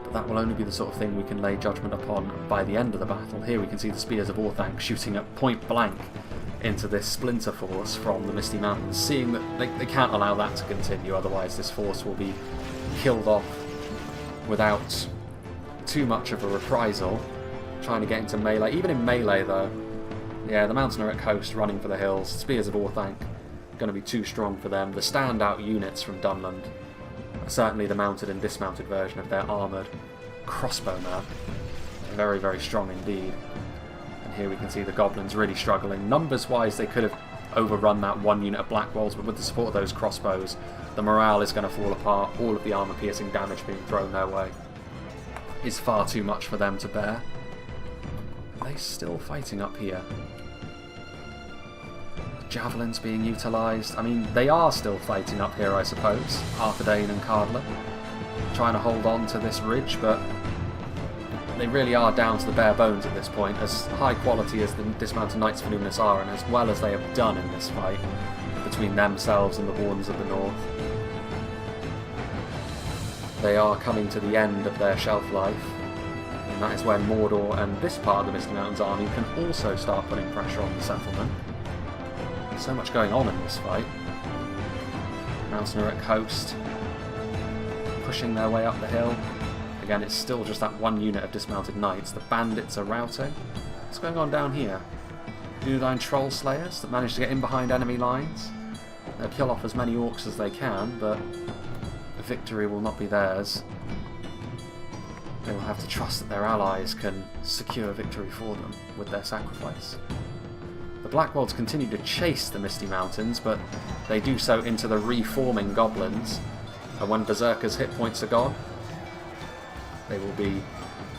But that will only be the sort of thing we can lay judgment upon by the end of the battle. Here we can see the spears of Orthanc shooting at point blank into this splinter force from the Misty Mountains, seeing that they can't allow that to continue, otherwise this force will be killed off without too much of a reprisal. Trying to get into melee, even in melee though, yeah, the Mountain are at coast running for the hills. Spears of Orthanc going to be too strong for them. The standout units from Dunland are certainly the mounted and dismounted version of their armoured crossbowmen. Very, very strong indeed. And here we can see the goblins really struggling. Numbers-wise, they could have overrun that one unit of Black Walls, but with the support of those crossbows, the morale is going to fall apart. All of the armour-piercing damage being thrown their way is far too much for them to bear. Are they still fighting up here? Javelins being utilised. I mean, they are still fighting up here, I suppose. Arthedain and Cardolan trying to hold on to this ridge, but they really are down to the bare bones at this point. As high quality as the dismounted Knights of Numinous are, and as well as they have done in this fight between themselves and the Wardens of the North, they are coming to the end of their shelf life. And that is when Mordor and this part of the Misty Mountains army can also start putting pressure on the settlement. There's so much going on in this fight. Mountain are at coast, pushing their way up the hill. Again, it's still just that one unit of dismounted knights. The bandits are routing. What's going on down here? Arnorian troll slayers that manage to get in behind enemy lines. They'll kill off as many orcs as they can, but the victory will not be theirs. They will have to trust that their allies can secure victory for them with their sacrifice. The Blackwolds continue to chase the Misty Mountains, but they do so into the reforming goblins, and when Berserker's hit points are gone, they will be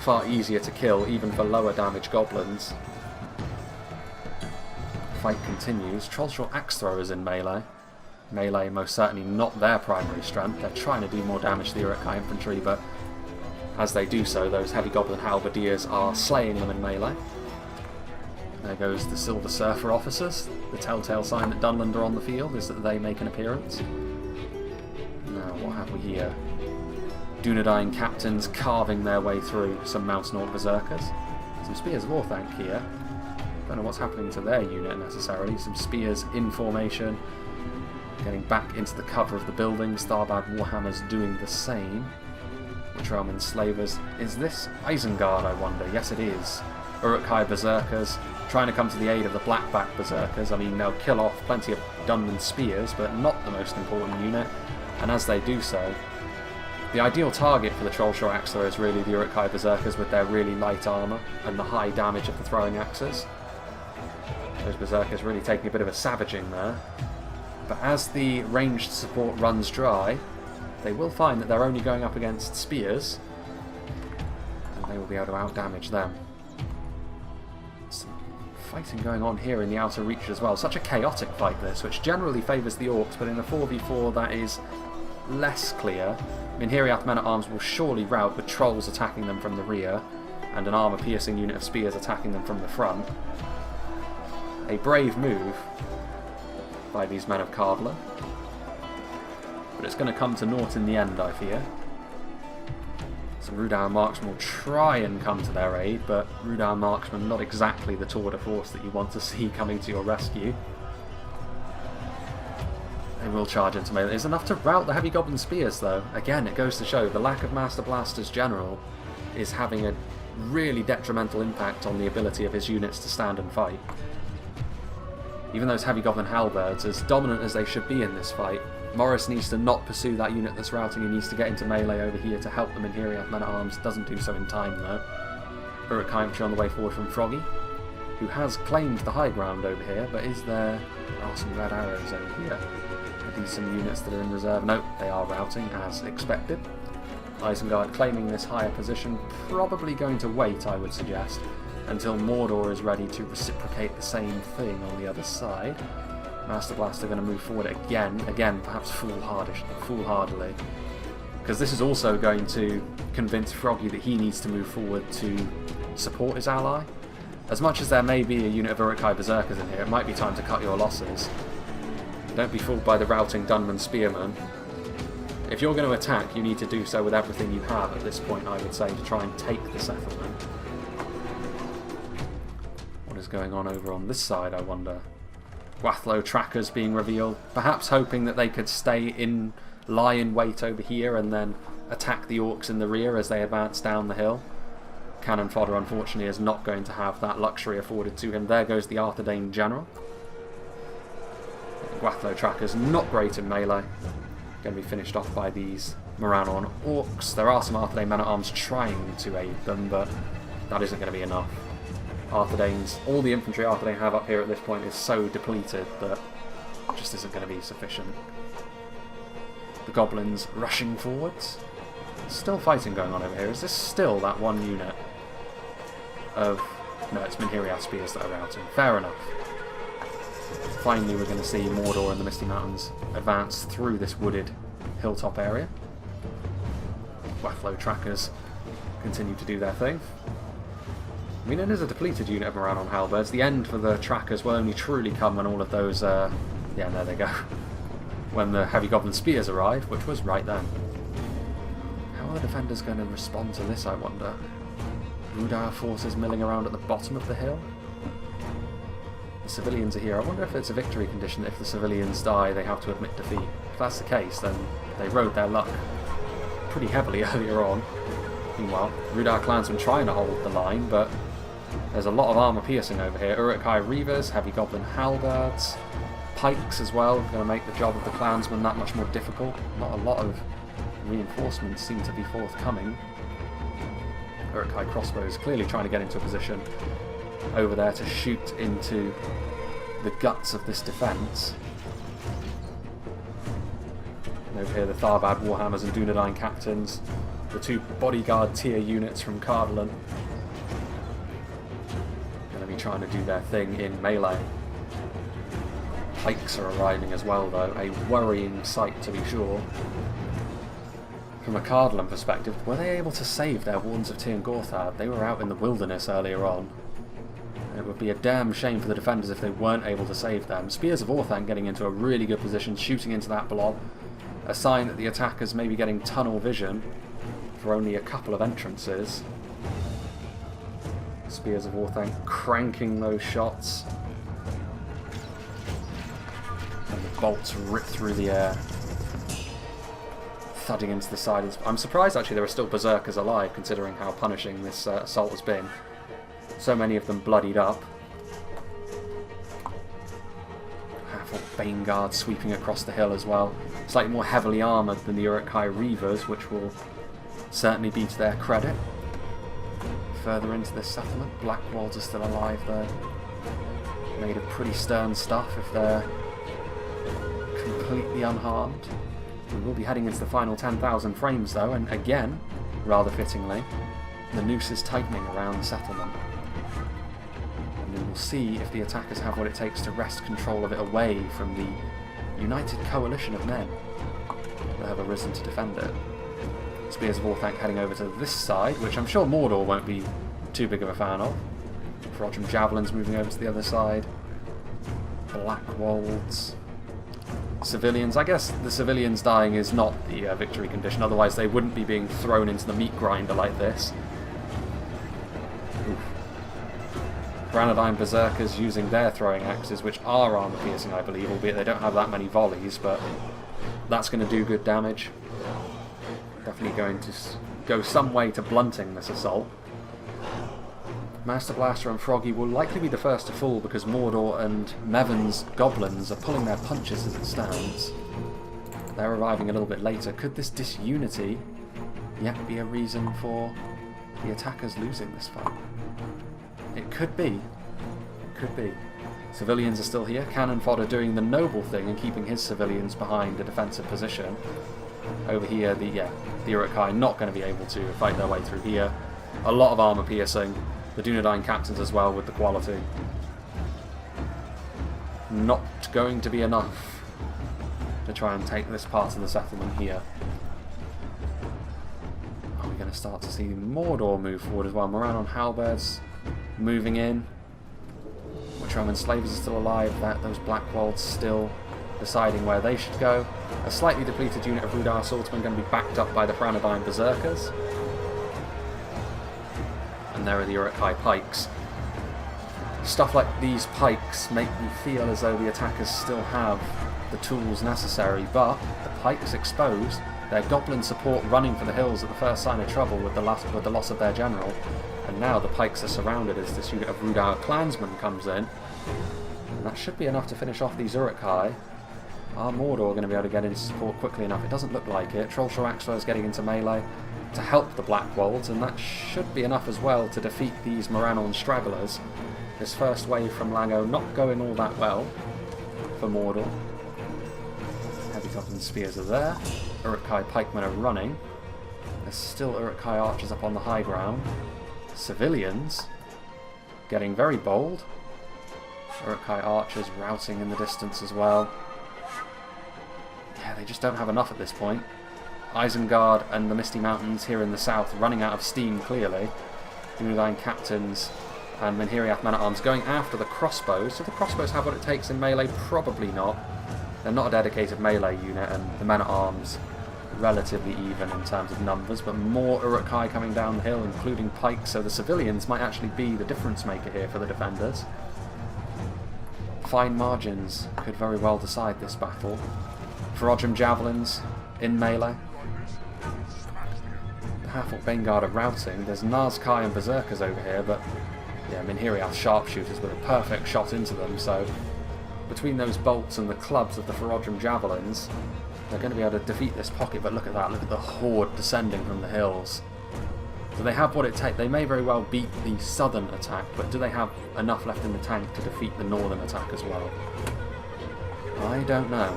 far easier to kill, even for lower damage goblins. The fight continues. Trollshaw axe throwers in melee. Melee most certainly not their primary strength. They're trying to do more damage to the Uruk-hai infantry, but as they do so, those heavy goblin halberdiers are slaying them in melee. There goes the Silver Surfer officers. The telltale sign that Dunland are on the field is that they make an appearance. Now, what have we here? Dunedain captains carving their way through some Mountain Orc berserkers. Some spears of Orthanc here. Don't know what's happening to their unit necessarily. Some spears in formation, getting back into the cover of the building. Starbad Warhammers doing the same. Which realm enslavers? Is this Isengard, I wonder? Yes, it is. Uruk-hai berserkers trying to come to the aid of the Blackback berserkers. I mean, they'll kill off plenty of Dunland spears, but not the most important unit. And as they do so, the ideal target for the Trollshaw axe thrower is really the Uruk-hai berserkers with their really light armour and the high damage of the throwing axes. Those berserkers really taking a bit of a savaging there. But as the ranged support runs dry, they will find that they're only going up against spears, and they will be able to outdamage them. Some fighting going on here in the outer reach as well. Such a chaotic fight this, which generally favours the orcs, but in a 4v4 that is less clear. Minhiriath men-at-arms will surely rout with trolls attacking them from the rear, and an armour-piercing unit of spears attacking them from the front. A brave move by these men of Cardolan, but it's going to come to naught in the end, I fear. Some Rhudaur marksmen will try and come to their aid, but Rhudaur marksmen not exactly the tour de force that you want to see coming to your rescue. They will charge into melee. It's enough to rout the heavy goblin spears, though. Again, it goes to show the lack of Master Blaster's general is having a really detrimental impact on the ability of his units to stand and fight. Even those heavy goblin halberds, as dominant as they should be in this fight, Morris needs to not pursue that unit that's routing. He needs to get into melee over here to help them in Minhiriath men-at-arms. Doesn't do so in time, though. Uruk-hai infantry on the way forward from Froggy, who has claimed the high ground over here, but is there... There are some red arrows over here. Are these some units that are in reserve? Nope, they are routing, as expected. Isengard claiming this higher position, probably going to wait, I would suggest, until Mordor is ready to reciprocate the same thing on the other side. Master Blaster going to move forward again, perhaps foolhardily. Because this is also going to convince Froggy that he needs to move forward to support his ally. As much as there may be a unit of Uruk-hai Berserkers in here, it might be time to cut your losses. Don't be fooled by the routing Dunland Spearmen. If you're going to attack, you need to do so with everything you have at this point, I would say, to try and take the settlement. What is going on over on this side, I wonder? GWATHLO trackers being revealed, perhaps hoping that they could lie in wait over here and then attack the orcs in the rear as they advance down the hill. Cannon fodder, unfortunately, is not going to have that luxury afforded to him. There goes the Arthedain general. GWATHLO trackers not great in melee. Going to be finished off by these Morannon orcs. There are some Arthedain men-at-arms trying to aid them, but that isn't going to be enough. All the infantry Arthedain have up here at this point is so depleted that it just isn't going to be sufficient. The goblins rushing forwards. Still fighting going on over here. Is this still that one unit of... No, it's Minhiriath spears that are routing. Fair enough. Finally we're going to see Mordor and the Misty Mountains advance through this wooded hilltop area. GWATHLO trackers continue to do their thing. I mean, it is a depleted unit of Morannon halberds. The end for the trackers will only truly come when all of those... yeah, there they go. When the heavy goblin spears arrive, which was right then. How are the defenders going to respond to this, I wonder? Rhudaur forces milling around at the bottom of the hill. The civilians are here. I wonder if it's a victory condition that if the civilians die, they have to admit defeat. If that's the case, then they rode their luck pretty heavily earlier on. Meanwhile, Rhudaur clansmen trying to hold the line, but there's a lot of armour piercing over here. Uruk-hai Reavers, heavy goblin halberds, pikes as well, going to make the job of the clansmen that much more difficult. Not a lot of reinforcements seem to be forthcoming. Uruk-hai crossbows clearly trying to get into a position over there to shoot into the guts of this defence. And over here the Tharbad Warhammers and Dunedain captains, the two bodyguard tier units from Cardolan, going to be trying to do their thing in melee. Pikes are arriving as well though, a worrying sight to be sure. From a Cardolan perspective, were they able to save their Wardens of Tir Gorthad? They were out in the wilderness earlier on. It would be a damn shame for the defenders if they weren't able to save them. Spears of Orthanc getting into a really good position, shooting into that blob. A sign that the attackers may be getting tunnel vision for only a couple of entrances. Spears of Orthanc cranking those shots. And the bolts rip through the air, thudding into the side. I'm surprised actually there are still berserkers alive, considering how punishing this assault has been. So many of them bloodied up. Powerful Bane Guard sweeping across the hill as well. Slightly more heavily armoured than the Uruk-hai Reavers, which will certainly be to their credit. Further into this settlement, Black Walls are still alive though. Made of pretty stern stuff if they're completely unharmed. We will be heading into the final 10,000 frames though, and again, rather fittingly, the noose is tightening around the settlement. And we will see if the attackers have what it takes to wrest control of it away from the united coalition of men that have arisen to defend it. Spears of Orthanc heading over to this side, which I'm sure Mordor won't be too big of a fan of. Frodrum Javelins moving over to the other side. Black Wolds. Civilians. I guess the civilians dying is not the victory condition, otherwise they wouldn't be being thrown into the meat grinder like this. Granadine Berserkers using their throwing axes, which are armour piercing I believe, albeit they don't have that many volleys, but that's going to do good damage. Definitely going to go some way to blunting this assault. Master Blaster and Froggy will likely be the first to fall because Mordor and Mevon's goblins are pulling their punches as it stands. They're arriving a little bit later. Could this disunity yet be a reason for the attackers losing this fight? It could be. Could be. Civilians are still here. Cannon fodder doing the noble thing and keeping his civilians behind a defensive position. Over here, the Uruk-hai not going to be able to fight their way through here. A lot of armour piercing. The Dunedain captains as well with the quality. not going to be enough to try and take this part of the settlement here. Are we going to start to see Mordor move forward as well? Moran halberds moving in. Which Roman slavers are still alive. Those Blackwolds still deciding where they should go. A slightly depleted unit of Rhudaur swordsmen going to be backed up by the Arthedain berserkers. And there are the Uruk-hai pikes. Stuff like these pikes make me feel as though the attackers still have the tools necessary, but the pikes exposed, their goblin support running for the hills at the first sign of trouble with the loss of their general, and now the pikes are surrounded as this unit of Rhudaur clansmen comes in. And that should be enough to finish off these Uruk-hai. Are Mordor going to be able to get into support quickly enough? It doesn't look like it. Trollshaw Axler is getting into melee to help the Blackwolds, and that should be enough as well to defeat these Moranon stragglers. This first wave from Lango not going all that well for Mordor. Heavy Goblin spears are there. Uruk-hai pikemen are running. There's still Uruk-hai archers up on the high ground. Civilians getting very bold. Uruk-hai archers routing in the distance as well. Yeah, they just don't have enough at this point. Isengard and the Misty Mountains here in the south running out of steam clearly. Dunland captains and Menhiriath man-at-arms going after the crossbows. Do the crossbows have what it takes in melee? Probably not. They're not a dedicated melee unit, and the men-at-arms relatively even in terms of numbers, but more Uruk-hai coming down the hill, including pikes, so the civilians might actually be the difference maker here for the defenders. Fine margins could very well decide this battle. Reforged javelins in melee. The Half-Orc Vanguard are routing. There's Nazkai and Berserkers over here, but yeah, Menhiriath sharpshooters with a perfect shot into them, so between those bolts and the clubs of the Reforged javelins, they're going to be able to defeat this pocket. But look at that, look at the horde descending from the hills. Do they have what it takes? They may very well beat the southern attack, but do they have enough left in the tank to defeat the northern attack as well? I don't know.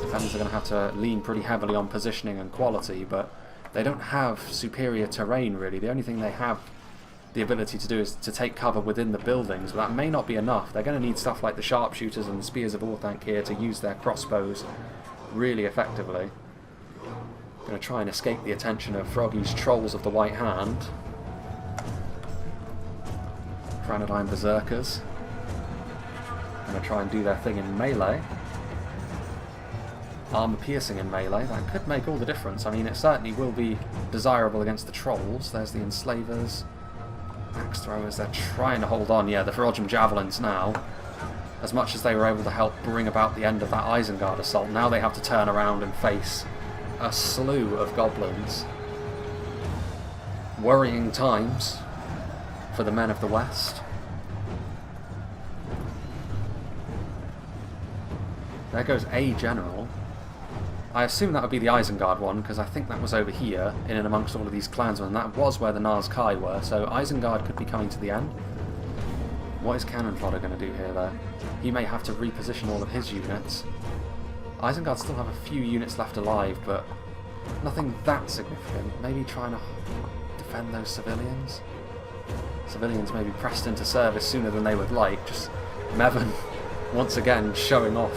Defenders are going to have to lean pretty heavily on positioning and quality, but they don't have superior terrain really. The only thing they have the ability to do is to take cover within the buildings, but that may not be enough. They're going to need stuff like the sharpshooters and the spears of Orthanc here to use their crossbows really effectively. Going to try and escape the attention of Froggy's Trolls of the White Hand. Arthedain berserkers going to try and do their thing in melee. Armour piercing in melee, that could make all the difference. I mean, it certainly will be desirable against the Trolls. There's the Enslavers. Axe throwers, they're trying to hold on. Yeah, the Reforged javelins now. As much as they were able to help bring about the end of that Isengard assault, now they have to turn around and face a slew of goblins. Worrying times for the men of the West. There goes a general. I assume that would be the Isengard one, because I think that was over here, in and amongst all of these clansmen. That was where the Nazkai were, so Isengard could be coming to the end. What is Cannon Fodder going to do here, though? He may have to reposition all of his units. Isengard still have a few units left alive, but nothing that significant. Maybe trying to defend those civilians? Civilians may be pressed into service sooner than they would like. Just Mevin, once again, showing off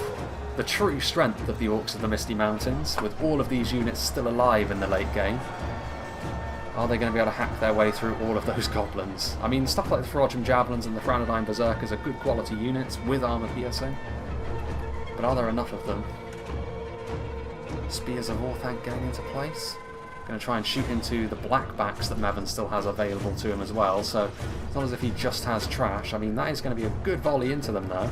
the true strength of the Orcs of the Misty Mountains, with all of these units still alive in the late game. Are they going to be able to hack their way through all of those goblins? I mean, stuff like the Reforged javelins and the Arthedain berserkers are good quality units with armour piercing, but are there enough of them? Spears of Orthanc getting into place. Going to try and shoot into the blackbacks that Mevin still has available to him as well, so it's not as if he just has trash. I mean, that is going to be a good volley into them though.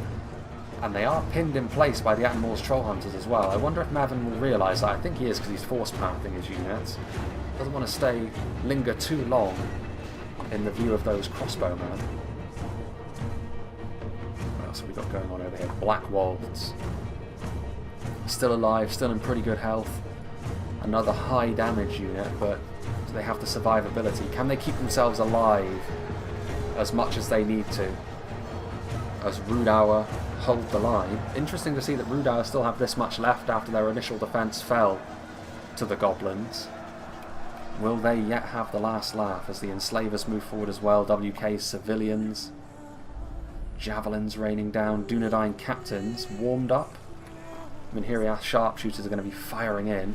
And they are pinned in place by the Attenmore's Troll Hunters as well. I wonder if Mevin will realise that. I think he is, because he's force-pathing his units. Doesn't want to linger too long in the view of those crossbowmen. What else have we got going on over here? Blackwolds. Still alive, still in pretty good health. Another high damage unit, but do they have the survivability? Can they keep themselves alive as much as they need to? As Rhudaur hold the line. Interesting to see that Rhudaur still have this much left after their initial defence fell to the goblins. Will they yet have the last laugh as the Enslavers move forward as well? WK civilians Javelins raining down. Dunedain captains warmed up. Minhiriath sharpshooters are going to be firing in.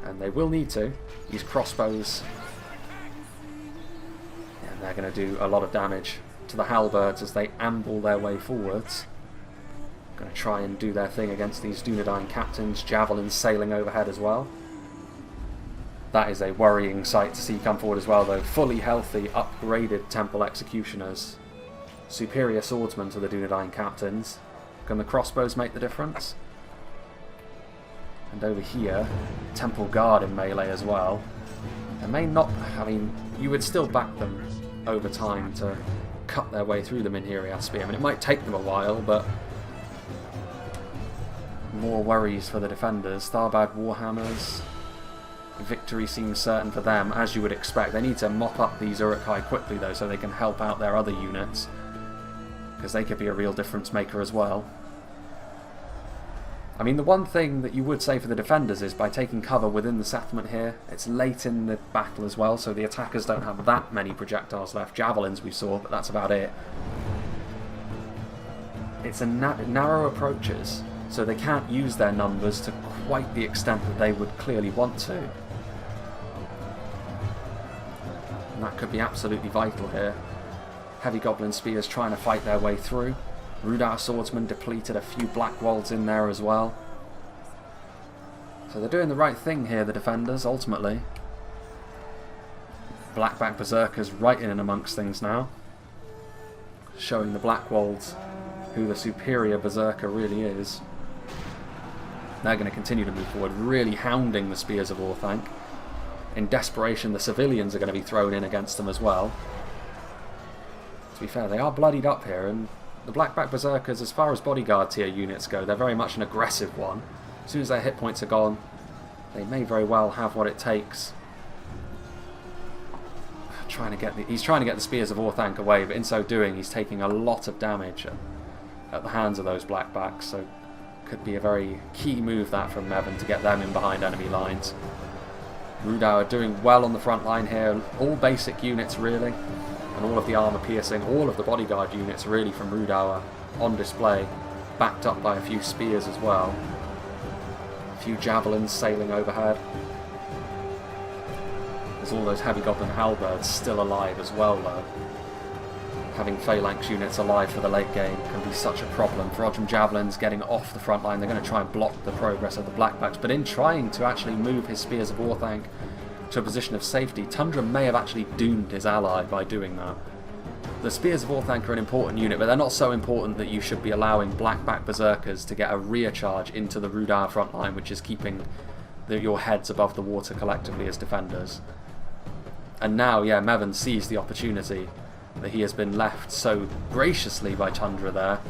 And they will need to. These crossbows. And they're going to do a lot of damage to the halberds as they amble their way forwards. Going to try and do their thing against these Dunedain captains. Javelins sailing overhead as well. That is a worrying sight to see come forward as well, though. Fully healthy, upgraded Temple Executioners. Superior swordsmen to the Dunedain captains. Can the crossbows make the difference? And over here, Temple Guard in melee as well. They may not... I mean, you would still back them over time to cut their way through the Minhiriath spear. I mean, it might take them a while, but... more worries for the defenders. Tharbad Warhammers. Victory seems certain for them, as you would expect. They need to mop up these Uruk-hai quickly, though, so they can help out their other units. Because they could be a real difference maker as well. I mean, the one thing that you would say for the defenders is by taking cover within the settlement here, it's late in the battle as well, so the attackers don't have that many projectiles left. Javelins we saw, but that's about it. It's a narrow approaches, so they can't use their numbers to quite the extent that they would clearly want to. And that could be absolutely vital here. Heavy Goblin Spears trying to fight their way through. Rhudaur Swordsman depleted, a few Blackwolds in there as well. So they're doing the right thing here, the defenders, ultimately. Blackback Berserkers right in and amongst things now. Showing the Blackwolds who the superior Berserker really is. They're going to continue to move forward, really hounding the Spears of Orthanc. In desperation, the civilians are going to be thrown in against them as well. To be fair, they are bloodied up here, and the Blackback Berserkers, as far as bodyguard tier units go, they're very much an aggressive one. As soon as their hit points are gone, they may very well have what it takes. He's trying to get the Spears of Orthanc away, but in so doing, he's taking a lot of damage at the hands of those Blackbacks, so could be a very key move that from Mevin to get them in behind enemy lines. Rhudaur are doing well on the front line here, all basic units really, and all of the armour piercing, all of the bodyguard units really from Rhudaur on display, backed up by a few spears as well. A few javelins sailing overhead. There's all those heavy goblin halberds still alive as well though. Having phalanx units alive for the late game can be such a problem. Frodrum Javelins getting off the front line, they're going to try and block the progress of the Blackbacks, but in trying to actually move his Spears of Orthanc to a position of safety, Tundra may have actually doomed his ally by doing that. The Spears of Orthanc are an important unit, but they're not so important that you should be allowing Blackback Berserkers to get a rear charge into the Rhudaur front line, which is keeping your heads above the water collectively as defenders. And now, yeah, Mevin sees the opportunity that he has been left so graciously by Tundra there.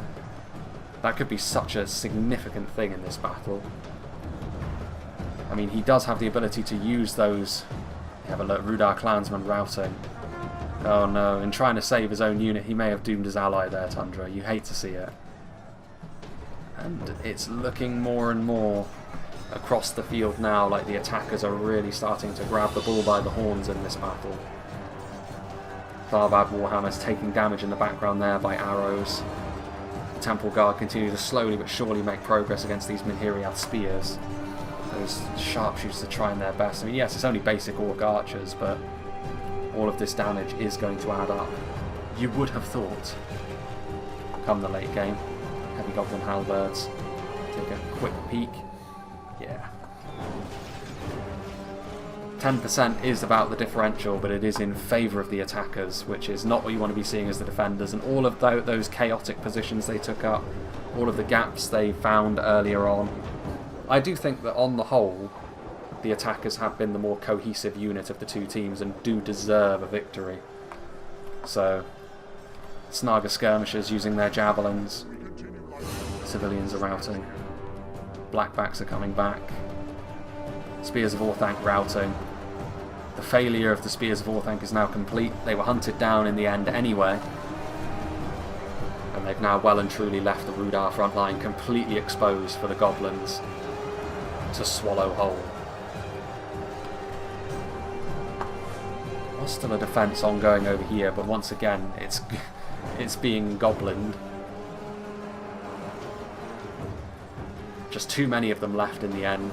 That could be such a significant thing in this battle. I mean, he does have the ability to use those... Have a look, Rhudaur Clansman routing. Oh no, in trying to save his own unit, he may have doomed his ally there, Tundra. You hate to see it. And it's looking more and more across the field now like the attackers are really starting to grab the bull by the horns in this battle. Tharbad Warhammer's taking damage in the background there by arrows. The Temple Guard continue to slowly but surely make progress against these Minhiriath spears. Those sharpshooters are trying their best. I mean, yes, it's only basic orc archers, but all of this damage is going to add up. You would have thought, come the late game. Heavy Goblin Halberds. Take a quick peek. Yeah. 10% is about the differential, but it is in favour of the attackers, which is not what you want to be seeing as the defenders. And all of those chaotic positions they took up, all of the gaps they found earlier on, I do think that on the whole, the attackers have been the more cohesive unit of the two teams and do deserve a victory. So, Snaga skirmishers using their javelins, civilians are routing, Blackbacks are coming back, Spears of Orthanc routing. The failure of the Spears of Orthanc is now complete. They were hunted down in the end anyway. And they've now well and truly left the Rhudaur front line completely exposed for the goblins to swallow whole. There's still a defence ongoing over here, but once again, it's it's being goblined. Just too many of them left in the end.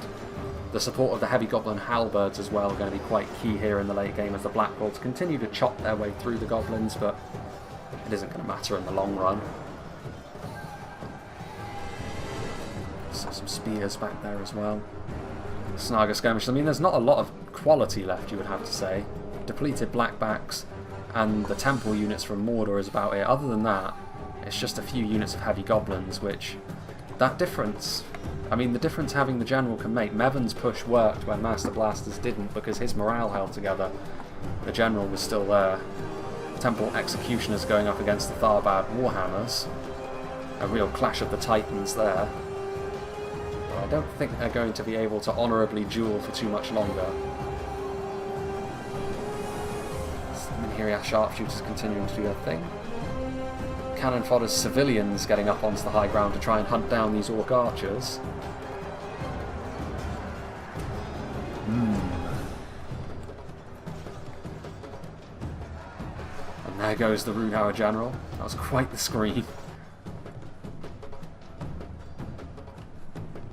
The support of the heavy goblin halberds as well going to be quite key here in the late game as the Black Wolves continue to chop their way through the goblins, but it isn't going to matter in the long run. So some spears back there as well. Snaga skirmish. I mean, there's not a lot of quality left, you would have to say. Depleted blackbacks and the temple units from Mordor is about it. Other than that, it's just a few units of heavy goblins, which... that difference... I mean, the difference having the general can make. Mevon's push worked when Master Blasters didn't because his morale held together. The general was still there. Temple Executioners going up against the Tharbad Warhammers. A real clash of the titans there. But I don't think they're going to be able to honourably duel for too much longer. Minhiria sharpshooters continuing to do their thing. Cannon fodder's civilians getting up onto the high ground to try and hunt down these orc archers. And there goes the Rhudaur general. That was quite the scream.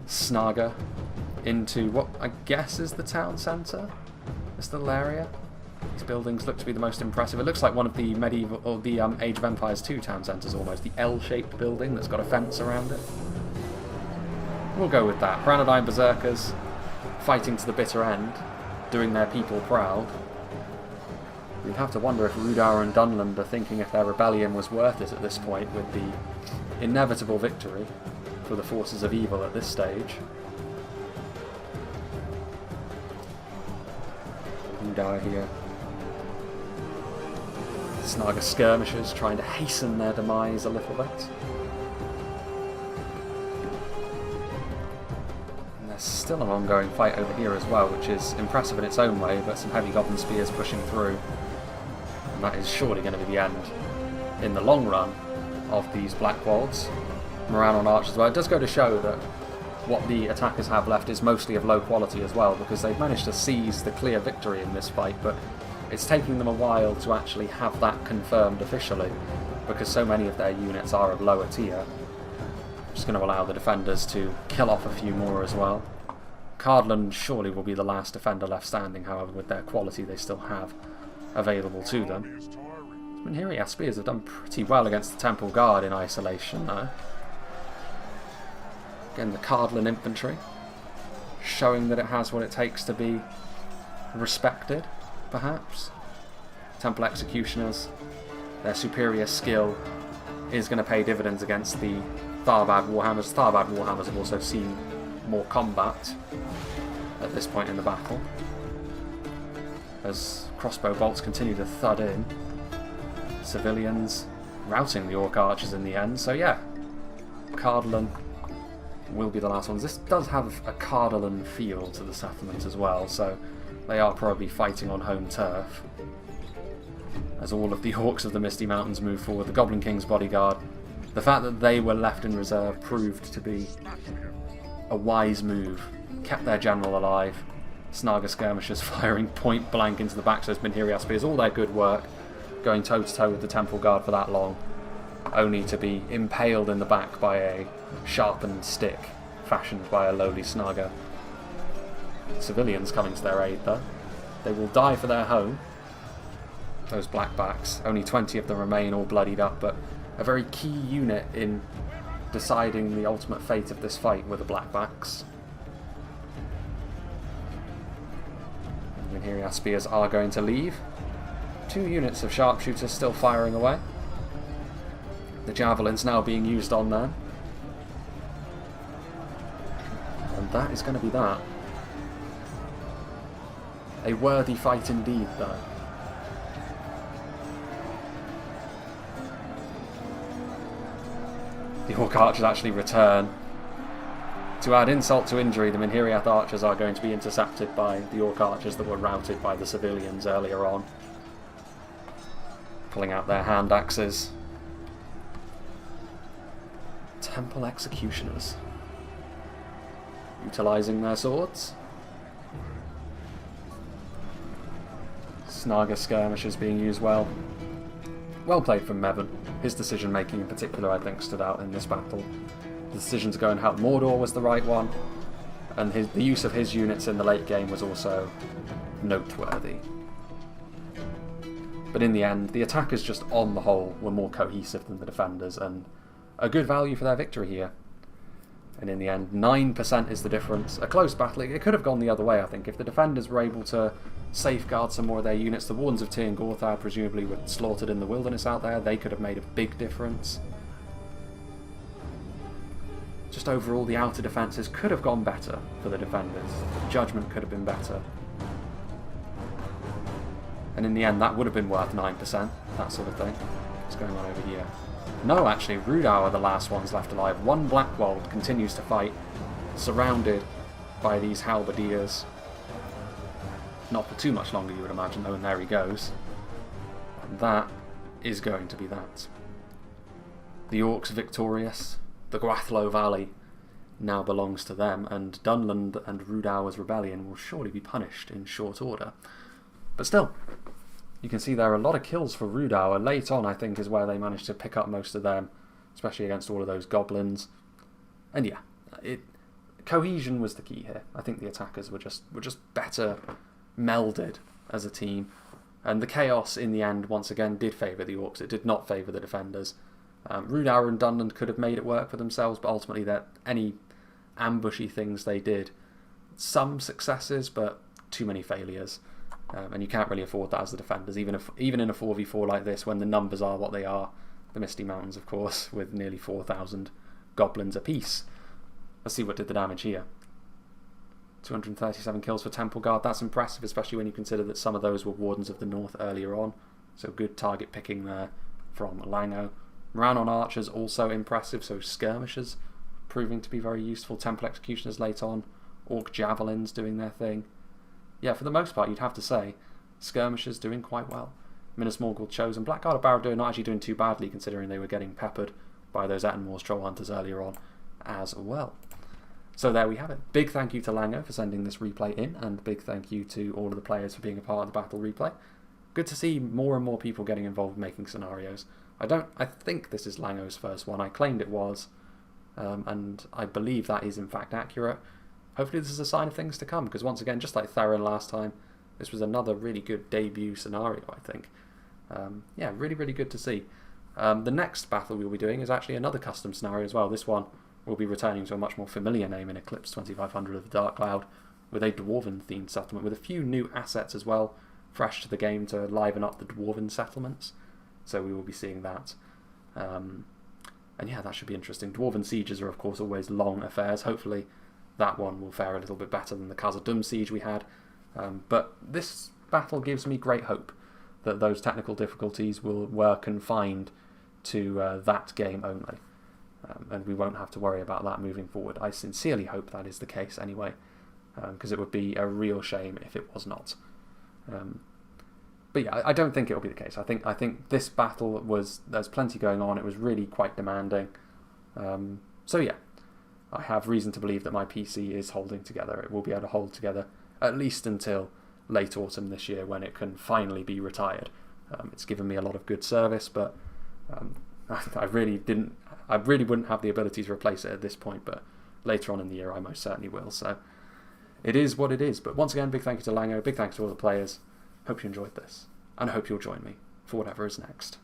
Snaga into what I guess is the town centre. This little area. These buildings look to be the most impressive. It looks like one of the medieval, or the Age of Empires 2 town centres almost. The L-shaped building that's got a fence around it. We'll go with that. Arthedain berserkers fighting to the bitter end, doing their people proud. You'd have to wonder if Rhudaur and Dunland are thinking if their rebellion was worth it at this point with the inevitable victory for the forces of evil at this stage. Rhudaur here. Snaga skirmishers trying to hasten their demise a little bit. And there's still an ongoing fight over here as well, which is impressive in its own way, but some heavy goblin spears pushing through. And that is surely going to be the end, in the long run, of these Black Wolves. Morale on archers as well. It does go to show that what the attackers have left is mostly of low quality as well, because they've managed to seize the clear victory in this fight, but it's taking them a while to actually have that confirmed officially, because so many of their units are of lower tier. Just going to allow the defenders to kill off a few more as well. Cardolan surely will be the last defender left standing, however, with their quality they still have available to them. Minhiria spears have done pretty well against the Temple Guard in isolation, though. Again, the Cardolan infantry, showing that it has what it takes to be respected, perhaps. Temple Executioners, their superior skill is going to pay dividends against the Tharbad Warhammers. Tharbad Warhammers have also seen more combat at this point in the battle, as crossbow bolts continue to thud in. Civilians routing the Orc Archers in the end, so yeah, Cardolan will be the last ones. This does have a Cardolan feel to the settlement as well, so they are probably fighting on home turf. As all of the Orcs of the Misty Mountains move forward, the Goblin King's bodyguard, the fact that they were left in reserve proved to be a wise move. Kept their general alive. Snaga skirmishers firing point blank into the back, so it's Minhiria spears, all their good work, going toe to toe with the Temple Guard for that long, only to be impaled in the back by a sharpened stick fashioned by a lowly Snaga. Civilians coming to their aid though. They will die for their home, those blackbacks. Only 20 of them remain, all bloodied up, but a very key unit in deciding the ultimate fate of this fight were the blackbacks. Minhiria spears are going to leave. 2 units of sharpshooters still firing away. The javelins now being used on them. And that is going to be that. A worthy fight indeed, though. The Orc Archers actually return. To add insult to injury, the Minhiriath Archers are going to be intercepted by the Orc Archers that were routed by the civilians earlier on. Pulling out their hand axes. Temple Executioners. Utilising their swords. Snaga skirmishers being used well. Well played from Mevin. His decision making in particular, I think, stood out in this battle. The decision to go and help Mordor was the right one, and the use of his units in the late game was also noteworthy. But in the end, the attackers just on the whole were more cohesive than the defenders, and a good value for their victory here. And in the end, 9% is the difference. A close battle. It could have gone the other way, I think. If the defenders were able to safeguard some more of their units, the Wardens of Tyr and Gorthar presumably were slaughtered in the wilderness out there. They could have made a big difference. Just overall, the outer defences could have gone better for the defenders. Judgment could have been better. And in the end, that would have been worth 9%, that sort of thing. What's going on over here? No, actually, Rhudaur are the last ones left alive. One Blackwold continues to fight, surrounded by these halberdiers. Not for too much longer, you would imagine, though, and there he goes. And that is going to be that. The Orcs victorious. The GWATHLO Valley now belongs to them, and Dunland and Rudaur's rebellion will surely be punished in short order. But still, you can see there are a lot of kills for Rhudaur. Late on, I think, is where they managed to pick up most of them, especially against all of those goblins. And yeah, cohesion was the key here. I think the attackers were just better melded as a team. And the chaos in the end, once again, did favour the Orcs. It did not favour the defenders. Rhudaur and Dunland could have made it work for themselves, but ultimately any ambushy things they did, some successes, but too many failures. And you can't really afford that as the defenders, even in a 4v4 like this, when the numbers are what they are. The Misty Mountains, of course, with nearly 4,000 goblins apiece. Let's see what did the damage here. 237 kills for Temple Guard. That's impressive, especially when you consider that some of those were Wardens of the North earlier on. So good target picking there from Lango. Morale on Archers also impressive, so Skirmishers proving to be very useful. Temple Executioners late on. Orc Javelins doing their thing. Yeah, for the most part, you'd have to say Skirmishers doing quite well. Minas Morgul chosen. Blackguard of Barad-dûr not actually doing too badly, considering they were getting peppered by those Ettenmoor's Troll Hunters earlier on as well. So there we have it. Big thank you to Lango for sending this replay in, and big thank you to all of the players for being a part of the battle replay. Good to see more and more people getting involved making scenarios. I think this is Lango's first one. I claimed it was, and I believe that is in fact accurate. Hopefully this is a sign of things to come, because once again, just like Theron last time, this was another really good debut scenario, I think. Yeah, really, really good to see. The next battle we'll be doing is actually another custom scenario as well. This one will be returning to a much more familiar name in Eclipse 2500 of the Dark Cloud, with a Dwarven-themed settlement, with a few new assets as well, fresh to the game to liven up the Dwarven settlements. So we will be seeing that. And yeah, that should be interesting. Dwarven sieges are, of course, always long affairs. Hopefully that one will fare a little bit better than the Khazad-dûm siege we had. But this battle gives me great hope that those technical difficulties were confined to that game only. And we won't have to worry about that moving forward. I sincerely hope that is the case anyway, because it would be a real shame if it was not. But yeah, I don't think it will be the case. I think this battle there's plenty going on. It was really quite demanding. So yeah, I have reason to believe that my PC is holding together. It will be able to hold together at least until late autumn this year, when it can finally be retired. It's given me a lot of good service, but I really wouldn't have the ability to replace it at this point. But later on in the year, I most certainly will. So it is what it is. But once again, big thank you to Lango. Big thanks to all the players. Hope you enjoyed this, and I hope you'll join me for whatever is next.